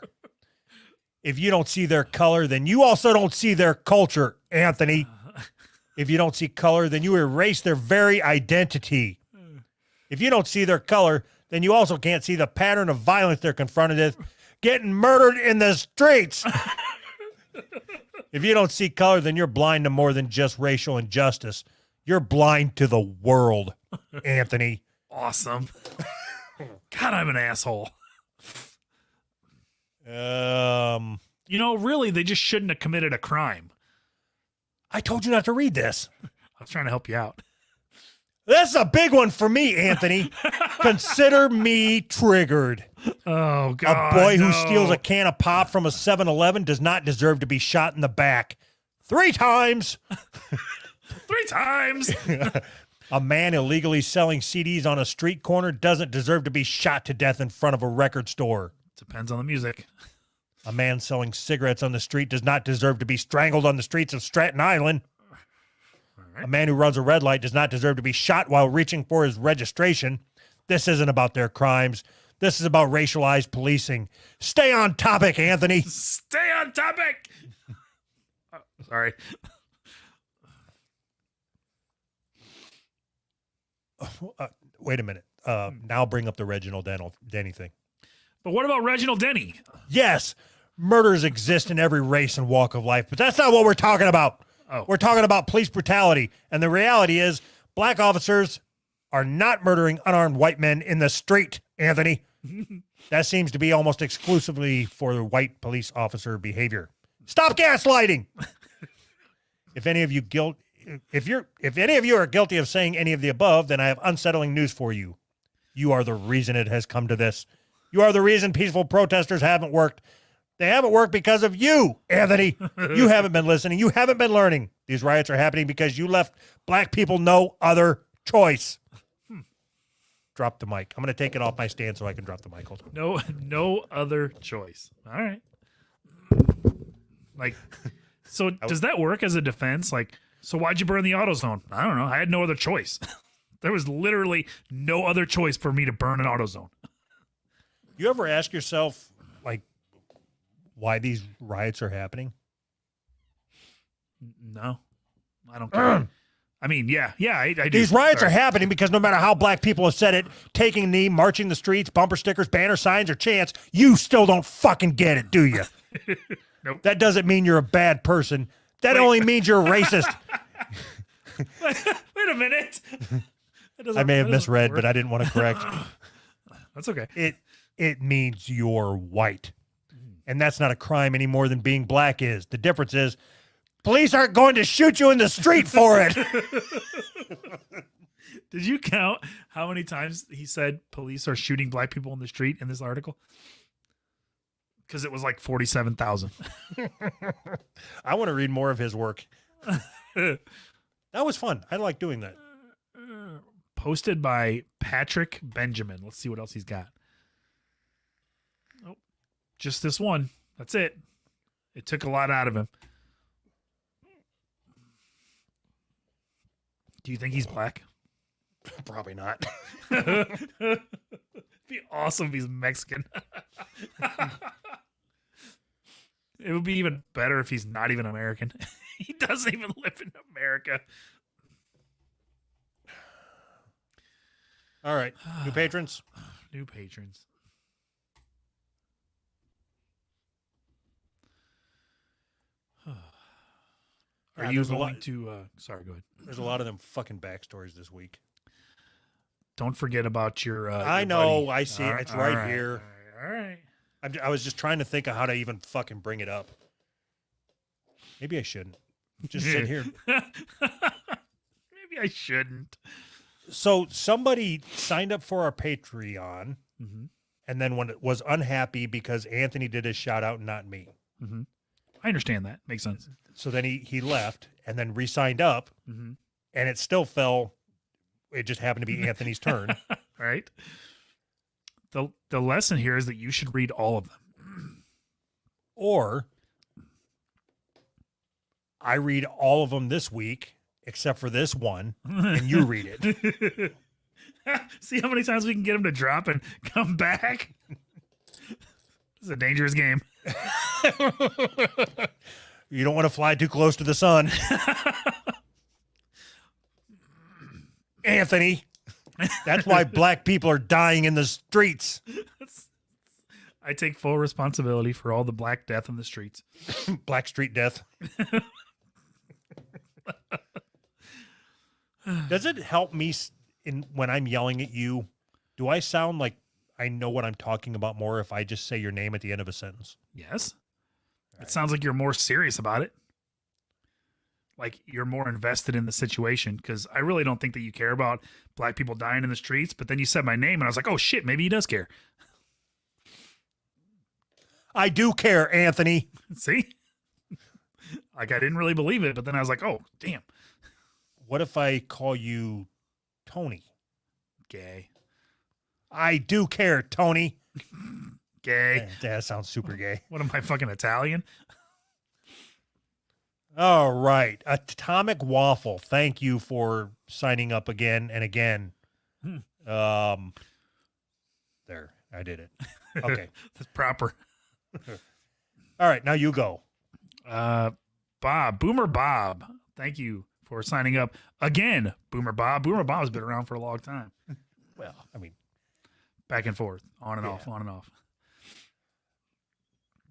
Speaker 1: If you don't see their color, then you also don't see their culture, Anthony. If you don't see color, then you erase their very identity. If you don't see their color, then you also can't see the pattern of violence they're confronted with, getting murdered in the streets. If you don't see color, then you're blind to more than just racial injustice. You're blind to the world, Anthony.
Speaker 2: Awesome. God, I'm an asshole. You know, really, they just shouldn't have committed a crime.
Speaker 1: I told you not to read this.
Speaker 2: I was trying to help you out.
Speaker 1: This is a big one for me, Anthony. Consider me triggered.
Speaker 2: Oh, God.
Speaker 1: A boy who steals a can of pop from a 7-Eleven does not deserve to be shot in the back. 3 times.
Speaker 2: 3 times.
Speaker 1: A man illegally selling CDs on a street corner doesn't deserve to be shot to death in front of a record store.
Speaker 2: Depends on the music.
Speaker 1: A man selling cigarettes on the street does not deserve to be strangled on the streets of Staten Island. A man who runs a red light does not deserve to be shot while reaching for his registration. This isn't about their crimes. This is about racialized policing. Stay on topic, Anthony.
Speaker 2: Stay on topic. Oh, sorry.
Speaker 1: Wait a minute. Now bring up the Reginald Denny thing.
Speaker 2: But what about Reginald Denny?
Speaker 1: Yes, murders exist in every race and walk of life, but that's not what we're talking about.
Speaker 2: Oh.
Speaker 1: We're talking about police brutality. And the reality is black officers are not murdering unarmed white men in the street, Anthony. That seems to be almost exclusively for white police officer behavior. Stop gaslighting. If any of you are guilty of saying any of the above, then I have unsettling news for you. You are the reason it has come to this. You are the reason peaceful protesters haven't worked. They haven't worked because of you, Anthony. You haven't been listening. You haven't been learning. These riots are happening because you left black people no other choice. Drop the mic. I'm going to take it off my stand so I can drop the mic. Hold on.
Speaker 2: No other choice. All right. Like, so does that work as a defense? Like, so why'd you burn the AutoZone? I don't know. I had no other choice. There was literally no other choice for me to burn an AutoZone.
Speaker 1: You ever ask yourself, like, why these riots are happening?
Speaker 2: No, I don't care. I mean, yeah, I do.
Speaker 1: These riots are happening because no matter how black people have said it, taking a knee, marching the streets, bumper stickers, banner signs, or chants, you still don't fucking get it, do you?
Speaker 2: Nope.
Speaker 1: That doesn't mean you're a bad person. That only means you're a racist.
Speaker 2: Wait a minute.
Speaker 1: I may have misread, but I didn't want to correct.
Speaker 2: That's okay.
Speaker 1: It means you're white. And that's not a crime any more than being black is. The difference is police aren't going to shoot you in the street for it.
Speaker 2: Did you count how many times he said police are shooting black people in the street in this article? Because it was like 47,000.
Speaker 1: I want to read more of his work. That was fun. I like doing that.
Speaker 2: Posted by Patrick Benjamin. Let's see what else he's got. Oh, just this one. That's it. It took a lot out of him. Do you think he's black?
Speaker 1: Probably not.
Speaker 2: It'd be awesome if he's Mexican. It would be even better if he's not even American. He doesn't even live in America.
Speaker 1: All right. New patrons?
Speaker 2: New patrons. Are you going to... sorry, go ahead.
Speaker 1: There's a lot of them fucking backstories this week.
Speaker 2: Don't forget about your...
Speaker 1: I
Speaker 2: your
Speaker 1: know.
Speaker 2: buddy.
Speaker 1: I see it. It's right here.
Speaker 2: All right.
Speaker 1: I was just trying to think of how to even fucking bring it up. Maybe I shouldn't. Just sit here.
Speaker 2: Maybe I shouldn't.
Speaker 1: So somebody signed up for our Patreon, and then when it was unhappy because Anthony did his shout out and not me.
Speaker 2: Mm-hmm. I understand that. Makes sense.
Speaker 1: So then he left and then re-signed up, and it still fell. It just happened to be Anthony's turn.
Speaker 2: Right. The lesson here is that you should read all of them.
Speaker 1: Or I read all of them this week, except for this one, and you read it.
Speaker 2: See how many times we can get him to drop and come back. This is a dangerous game.
Speaker 1: You don't want to fly too close to the sun. Anthony. That's why black people are dying in the streets.
Speaker 2: I take full responsibility for all the black death in the streets.
Speaker 1: Black street death. Does it help me when I'm yelling at you? Do I sound like I know what I'm talking about more if I just say your name at the end of a sentence?
Speaker 2: Yes. It sounds like you're more serious about it. Like you're more invested in the situation, because I really don't think that you care about black people dying in the streets. But then you said my name and I was like, oh shit, maybe he does care.
Speaker 1: I do care, Anthony.
Speaker 2: See? Like I didn't really believe it, but then I was like, oh, damn.
Speaker 1: What if I call you Tony?
Speaker 2: Gay.
Speaker 1: I do care, Tony.
Speaker 2: Gay.
Speaker 1: That sounds super gay.
Speaker 2: What am I, fucking Italian?
Speaker 1: All right. Atomic Waffle. Thank you for signing up again and again. There. I did it. Okay.
Speaker 2: That's proper.
Speaker 1: All right. Now you go.
Speaker 2: Boomer Bob. Thank you for signing up again, Boomer Bob. Boomer Bob's been around for a long time.
Speaker 1: Well, I mean,
Speaker 2: back and forth, on and off, on and off.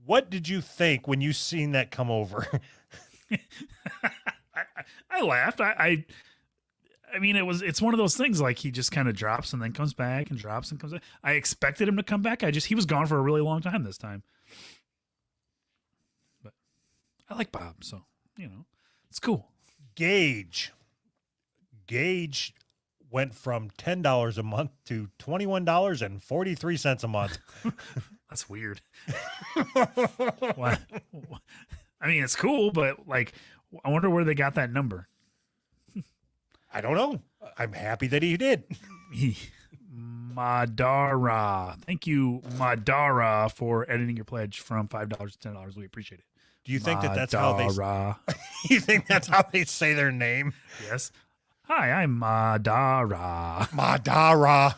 Speaker 1: What did you think when you seen that come over?
Speaker 2: I laughed. I mean, it's one of those things like he just kind of drops and then comes back and drops and comes back. I expected him to come back. He was gone for a really long time this time. But I like Bob, so, it's cool.
Speaker 1: Gage went from $10 a month to $21.43 a month.
Speaker 2: That's weird. What? I mean, it's cool, but like, I wonder where they got that number.
Speaker 1: I don't know. I'm happy that he did.
Speaker 2: Madara. Thank you, Madara, for editing your pledge from $5 to $10. We appreciate it.
Speaker 1: Do you think that's how they? You think that's how they say their name?
Speaker 2: Yes. Hi, I'm Madara.
Speaker 1: Madara.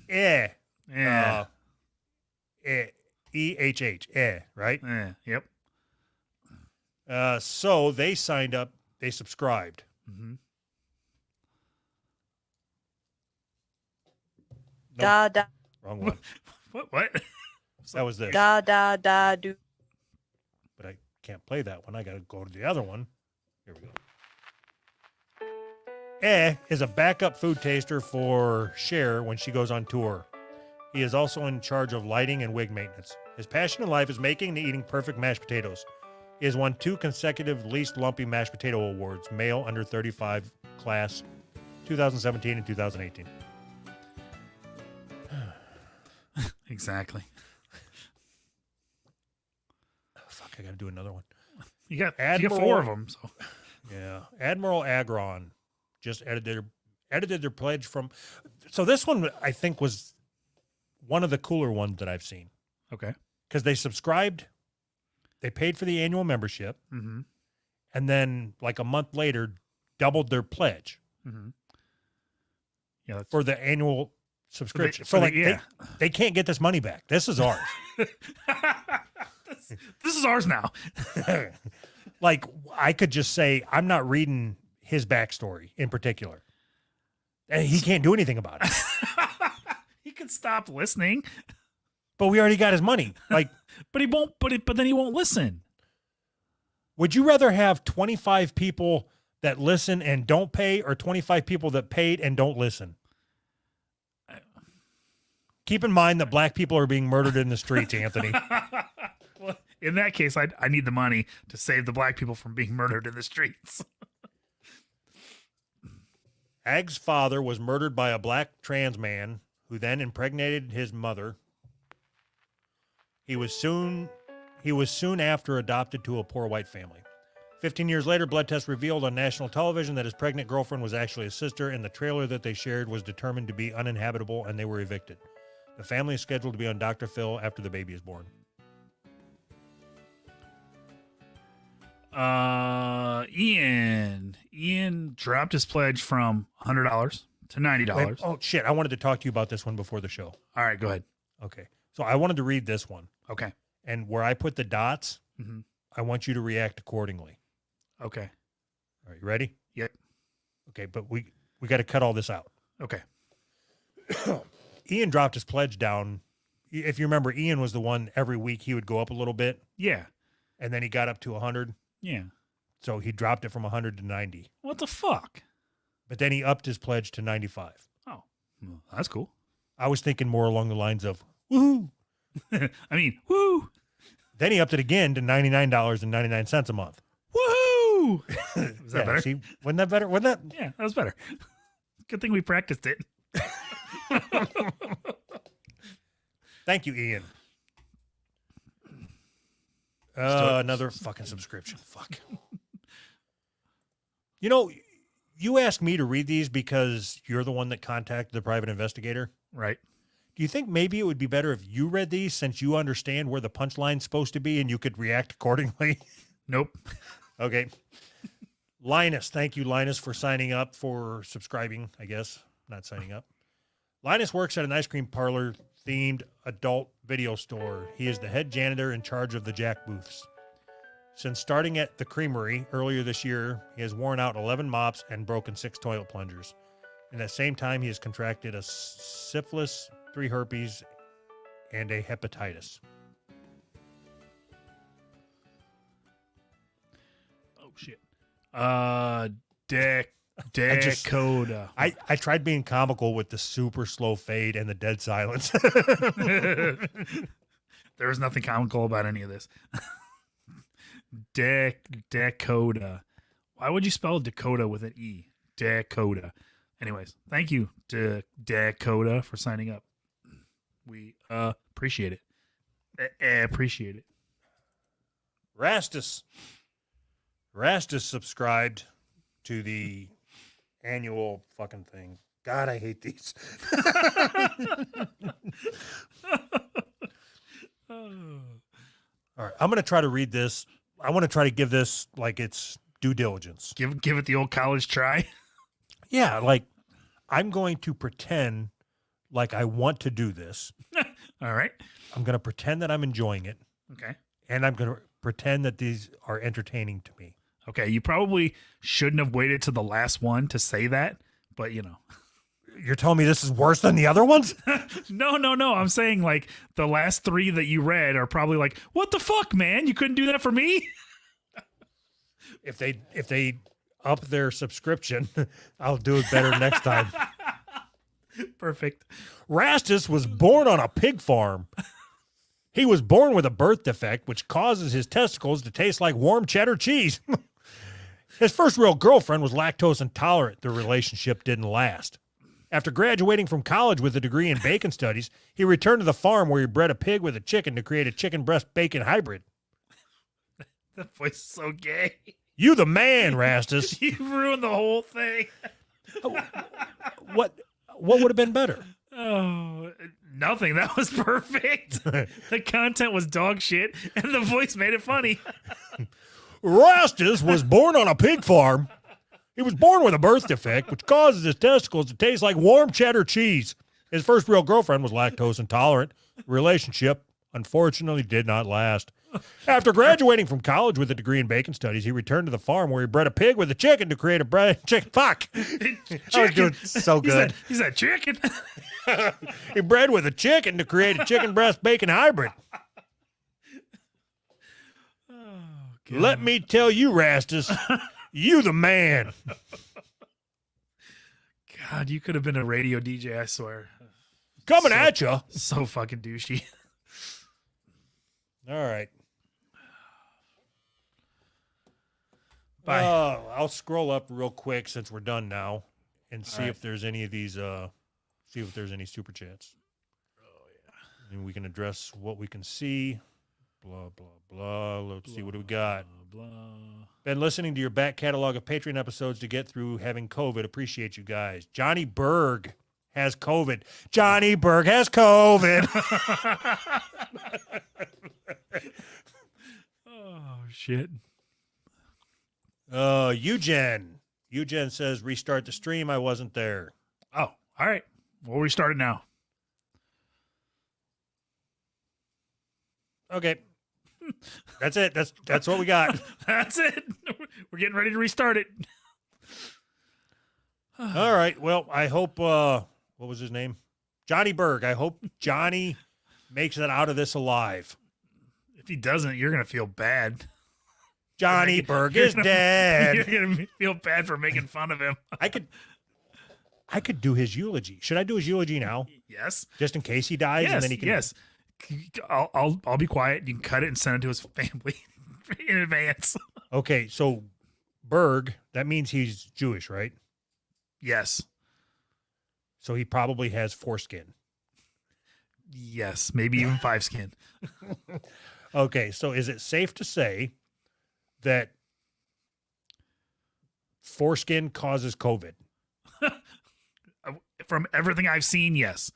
Speaker 2: Yeah.
Speaker 1: EHH. Right?
Speaker 2: Yep.
Speaker 1: So they signed up. They subscribed.
Speaker 2: Mm-hmm.
Speaker 1: Nope.
Speaker 5: Da da.
Speaker 1: Wrong one.
Speaker 2: What?
Speaker 1: That was this.
Speaker 5: Da da da do.
Speaker 1: But I can't play that one. I got to go to the other one. Here we go. Is a backup food taster for Cher when she goes on tour. He is also in charge of lighting and wig maintenance. His passion in life is making and eating perfect mashed potatoes. He has won 2 consecutive Least Lumpy Mashed Potato Awards, male under 35 class, 2017 and 2018.
Speaker 2: Exactly.
Speaker 1: Oh, fuck, I got to do another one.
Speaker 2: You got 4 of them. So.
Speaker 1: Yeah. Admiral Agron just edited their pledge from. So this one, I think, was one of the cooler ones that I've seen.
Speaker 2: Okay.
Speaker 1: Because they subscribed, they paid for the annual membership,
Speaker 2: mm-hmm.
Speaker 1: and then like a month later, doubled their pledge
Speaker 2: mm-hmm. Yeah,
Speaker 1: for the annual subscription. So they can't get this money back. This is ours.
Speaker 2: This is ours now.
Speaker 1: Like I could just say, I'm not reading his backstory in particular. And he can't do anything about it.
Speaker 2: He could stop listening.
Speaker 1: But we already got his money. Like,
Speaker 2: but he won't. But then he won't listen.
Speaker 1: Would you rather have 25 people that listen and don't pay, or 25 people that paid and don't listen? Keep in mind that black people are being murdered in the streets, Anthony.
Speaker 2: Well, in that case, I need the money to save the black people from being murdered in the streets.
Speaker 1: Ag's father was murdered by a black trans man who then impregnated his mother. He was soon after adopted to a poor white family. 15 years later, blood tests revealed on national television that his pregnant girlfriend was actually his sister, and the trailer that they shared was determined to be uninhabitable, and they were evicted. The family is scheduled to be on Dr. Phil after the baby is born.
Speaker 2: Ian dropped his pledge from $100 to $90.
Speaker 1: Wait, oh shit! I wanted to talk to you about this one before the show.
Speaker 2: All right, go ahead.
Speaker 1: Okay, so I wanted to read this one,
Speaker 2: Okay.
Speaker 1: and where I put the dots,
Speaker 2: Mm-hmm.
Speaker 1: I want you to react accordingly.
Speaker 2: Okay.
Speaker 1: All right, you ready?
Speaker 2: Yep.
Speaker 1: Okay, but we got to cut all this out.
Speaker 2: Okay.
Speaker 1: Ian dropped his pledge down. If you remember, Ian was the one every week he would go up a little bit,
Speaker 2: Yeah.
Speaker 1: and then he got up to 100.
Speaker 2: Yeah.
Speaker 1: So he dropped it from 100 to 90.
Speaker 2: What the fuck?
Speaker 1: But then he upped his pledge to 95.
Speaker 2: Oh, well, that's cool.
Speaker 1: I was thinking more along the lines of, woohoo.
Speaker 2: I mean, woo.
Speaker 1: Then he upped it again to $99.99 a month.
Speaker 2: Woohoo! Is that better?
Speaker 1: See, wasn't that better? Wasn't that?
Speaker 2: Yeah, that was better. Good thing we practiced it.
Speaker 1: Thank you, Ian. Another fucking subscription. Fuck. You know, you asked me to read these because you're the one that contacted the private investigator.
Speaker 2: Right.
Speaker 1: Do you think maybe it would be better if you read these since you understand where the punchline's supposed to be and you could react accordingly?
Speaker 2: Nope.
Speaker 1: Okay. Linus, thank you, Linus, for signing up, for subscribing, I guess. Not signing up. Linus works at an ice cream parlor themed adult video store. He is the head janitor in charge of the Jack booths. Since starting at the creamery earlier this year, he has worn out 11 mops and broken 6 toilet plungers. In that same time, he has contracted a syphilis, 3 herpes, and a hepatitis.
Speaker 2: Oh, shit. Dakota.
Speaker 1: I tried being comical with the super slow fade and the dead silence.
Speaker 2: There was nothing comical about any of this. Dakota. Why would you spell Dakota with an E? Dakota. Anyways, thank you to Dakota for signing up. We appreciate it. Appreciate it.
Speaker 1: Rastus subscribed to the annual fucking thing. God, I hate these. All right, I'm going to try to read this. I want to try to give this like it's due diligence.
Speaker 2: Give it the old college try.
Speaker 1: Yeah, like I'm going to pretend like I want to do this.
Speaker 2: All right.
Speaker 1: I'm going to pretend that I'm enjoying it.
Speaker 2: Okay.
Speaker 1: And I'm going to pretend that these are entertaining to me.
Speaker 2: Okay. You probably shouldn't have waited to the last one to say that, but you know.
Speaker 1: You're telling me this is worse than the other ones?
Speaker 2: No. I'm saying like the last 3 that you read are probably like, what the fuck, man? You couldn't do that for me?
Speaker 1: If they up their subscription, I'll do it better next time.
Speaker 2: Perfect.
Speaker 1: Rastus was born on a pig farm. He was born with a birth defect, which causes his testicles to taste like warm cheddar cheese. His first real girlfriend was lactose intolerant. The relationship didn't last. After graduating from college with a degree in bacon studies, he returned to the farm where he bred a pig with a chicken to create a chicken breast bacon hybrid.
Speaker 2: That voice is so gay.
Speaker 1: You the man, Rastus.
Speaker 2: You ruined the whole thing.
Speaker 1: What would have been better?
Speaker 2: Oh, nothing. That was perfect. The content was dog shit, and the voice made it funny.
Speaker 1: Rastus was born on a pig farm. He was born with a birth defect, which causes his testicles to taste like warm cheddar cheese. His first real girlfriend was lactose intolerant. Relationship, unfortunately, did not last. After graduating from college with a degree in bacon studies, he returned to the farm where he bred a pig with a chicken to create a chicken. Fuck. I was doing so good.
Speaker 2: He said chicken.
Speaker 1: He bred with a chicken to create a chicken breast bacon hybrid. Let me tell you, Rastus, you the man.
Speaker 2: God, you could have been a radio DJ, I swear.
Speaker 1: Coming at you.
Speaker 2: So fucking douchey.
Speaker 1: All right.
Speaker 2: Bye.
Speaker 1: I'll scroll up real quick since we're done now and see if there's any of these, see if there's any super chats. Oh, yeah. And we can address what we can see. Blah, blah, blah. Let's see what do we got.
Speaker 2: Blah.
Speaker 1: Been listening to your back catalog of Patreon episodes to get through having COVID. Appreciate you guys. Johnny Berg has COVID. Johnny Berg has COVID.
Speaker 2: Oh, shit.
Speaker 1: Eugen says restart the stream. I wasn't there.
Speaker 2: Oh, all right. We'll restart it now.
Speaker 1: Okay. That's it. That's what we got.
Speaker 2: That's it. We're getting ready to restart it.
Speaker 1: All right. Well, I hope, what was his name? Johnny Berg. I hope Johnny makes it out of this alive.
Speaker 2: If he doesn't, you're going to feel bad.
Speaker 1: Johnny Berg is dead.
Speaker 2: You're going to feel bad for making fun of him.
Speaker 1: I could do his eulogy. Should I do his eulogy now?
Speaker 2: Yes.
Speaker 1: Just in case he dies?
Speaker 2: Yes.
Speaker 1: And then he can.
Speaker 2: Yes. I'll be quiet. You can cut it and send it to his family in advance.
Speaker 1: Okay. So Berg, that means he's Jewish, right?
Speaker 2: Yes.
Speaker 1: So he probably has foreskin.
Speaker 2: Yes. Maybe even 5 skin.
Speaker 1: Okay. So is it safe to say that foreskin causes COVID?
Speaker 2: From everything I've seen, yes.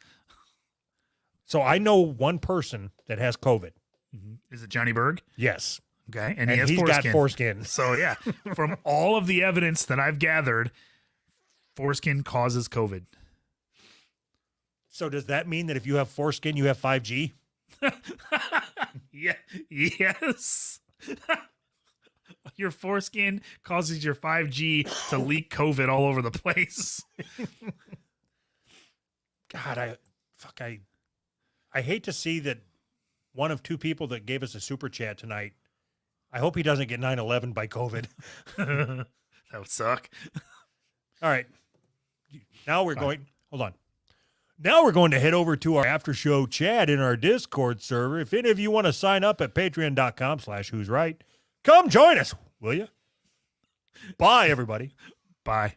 Speaker 1: So I know one person that has COVID.
Speaker 2: Is it Johnny Berg?
Speaker 1: Yes.
Speaker 2: Okay.
Speaker 1: And
Speaker 2: he has
Speaker 1: he's
Speaker 2: foreskin.
Speaker 1: got foreskin.
Speaker 2: So, yeah, from all of the evidence that I've gathered, foreskin causes COVID.
Speaker 1: So does that mean that if you have foreskin, you have 5G?
Speaker 2: Yeah. Yes. Your foreskin causes your 5G to leak COVID all over the place.
Speaker 1: God, I hate to see that one of 2 people that gave us a super chat tonight. I hope he doesn't get 9/11 by COVID.
Speaker 2: That would suck.
Speaker 1: All right. Now we're going, hold on. Now we're going to head over to our after show chat in our Discord server. If any of you want to sign up at patreon.com/who's right, come join us, will you? Bye, everybody.
Speaker 2: Bye.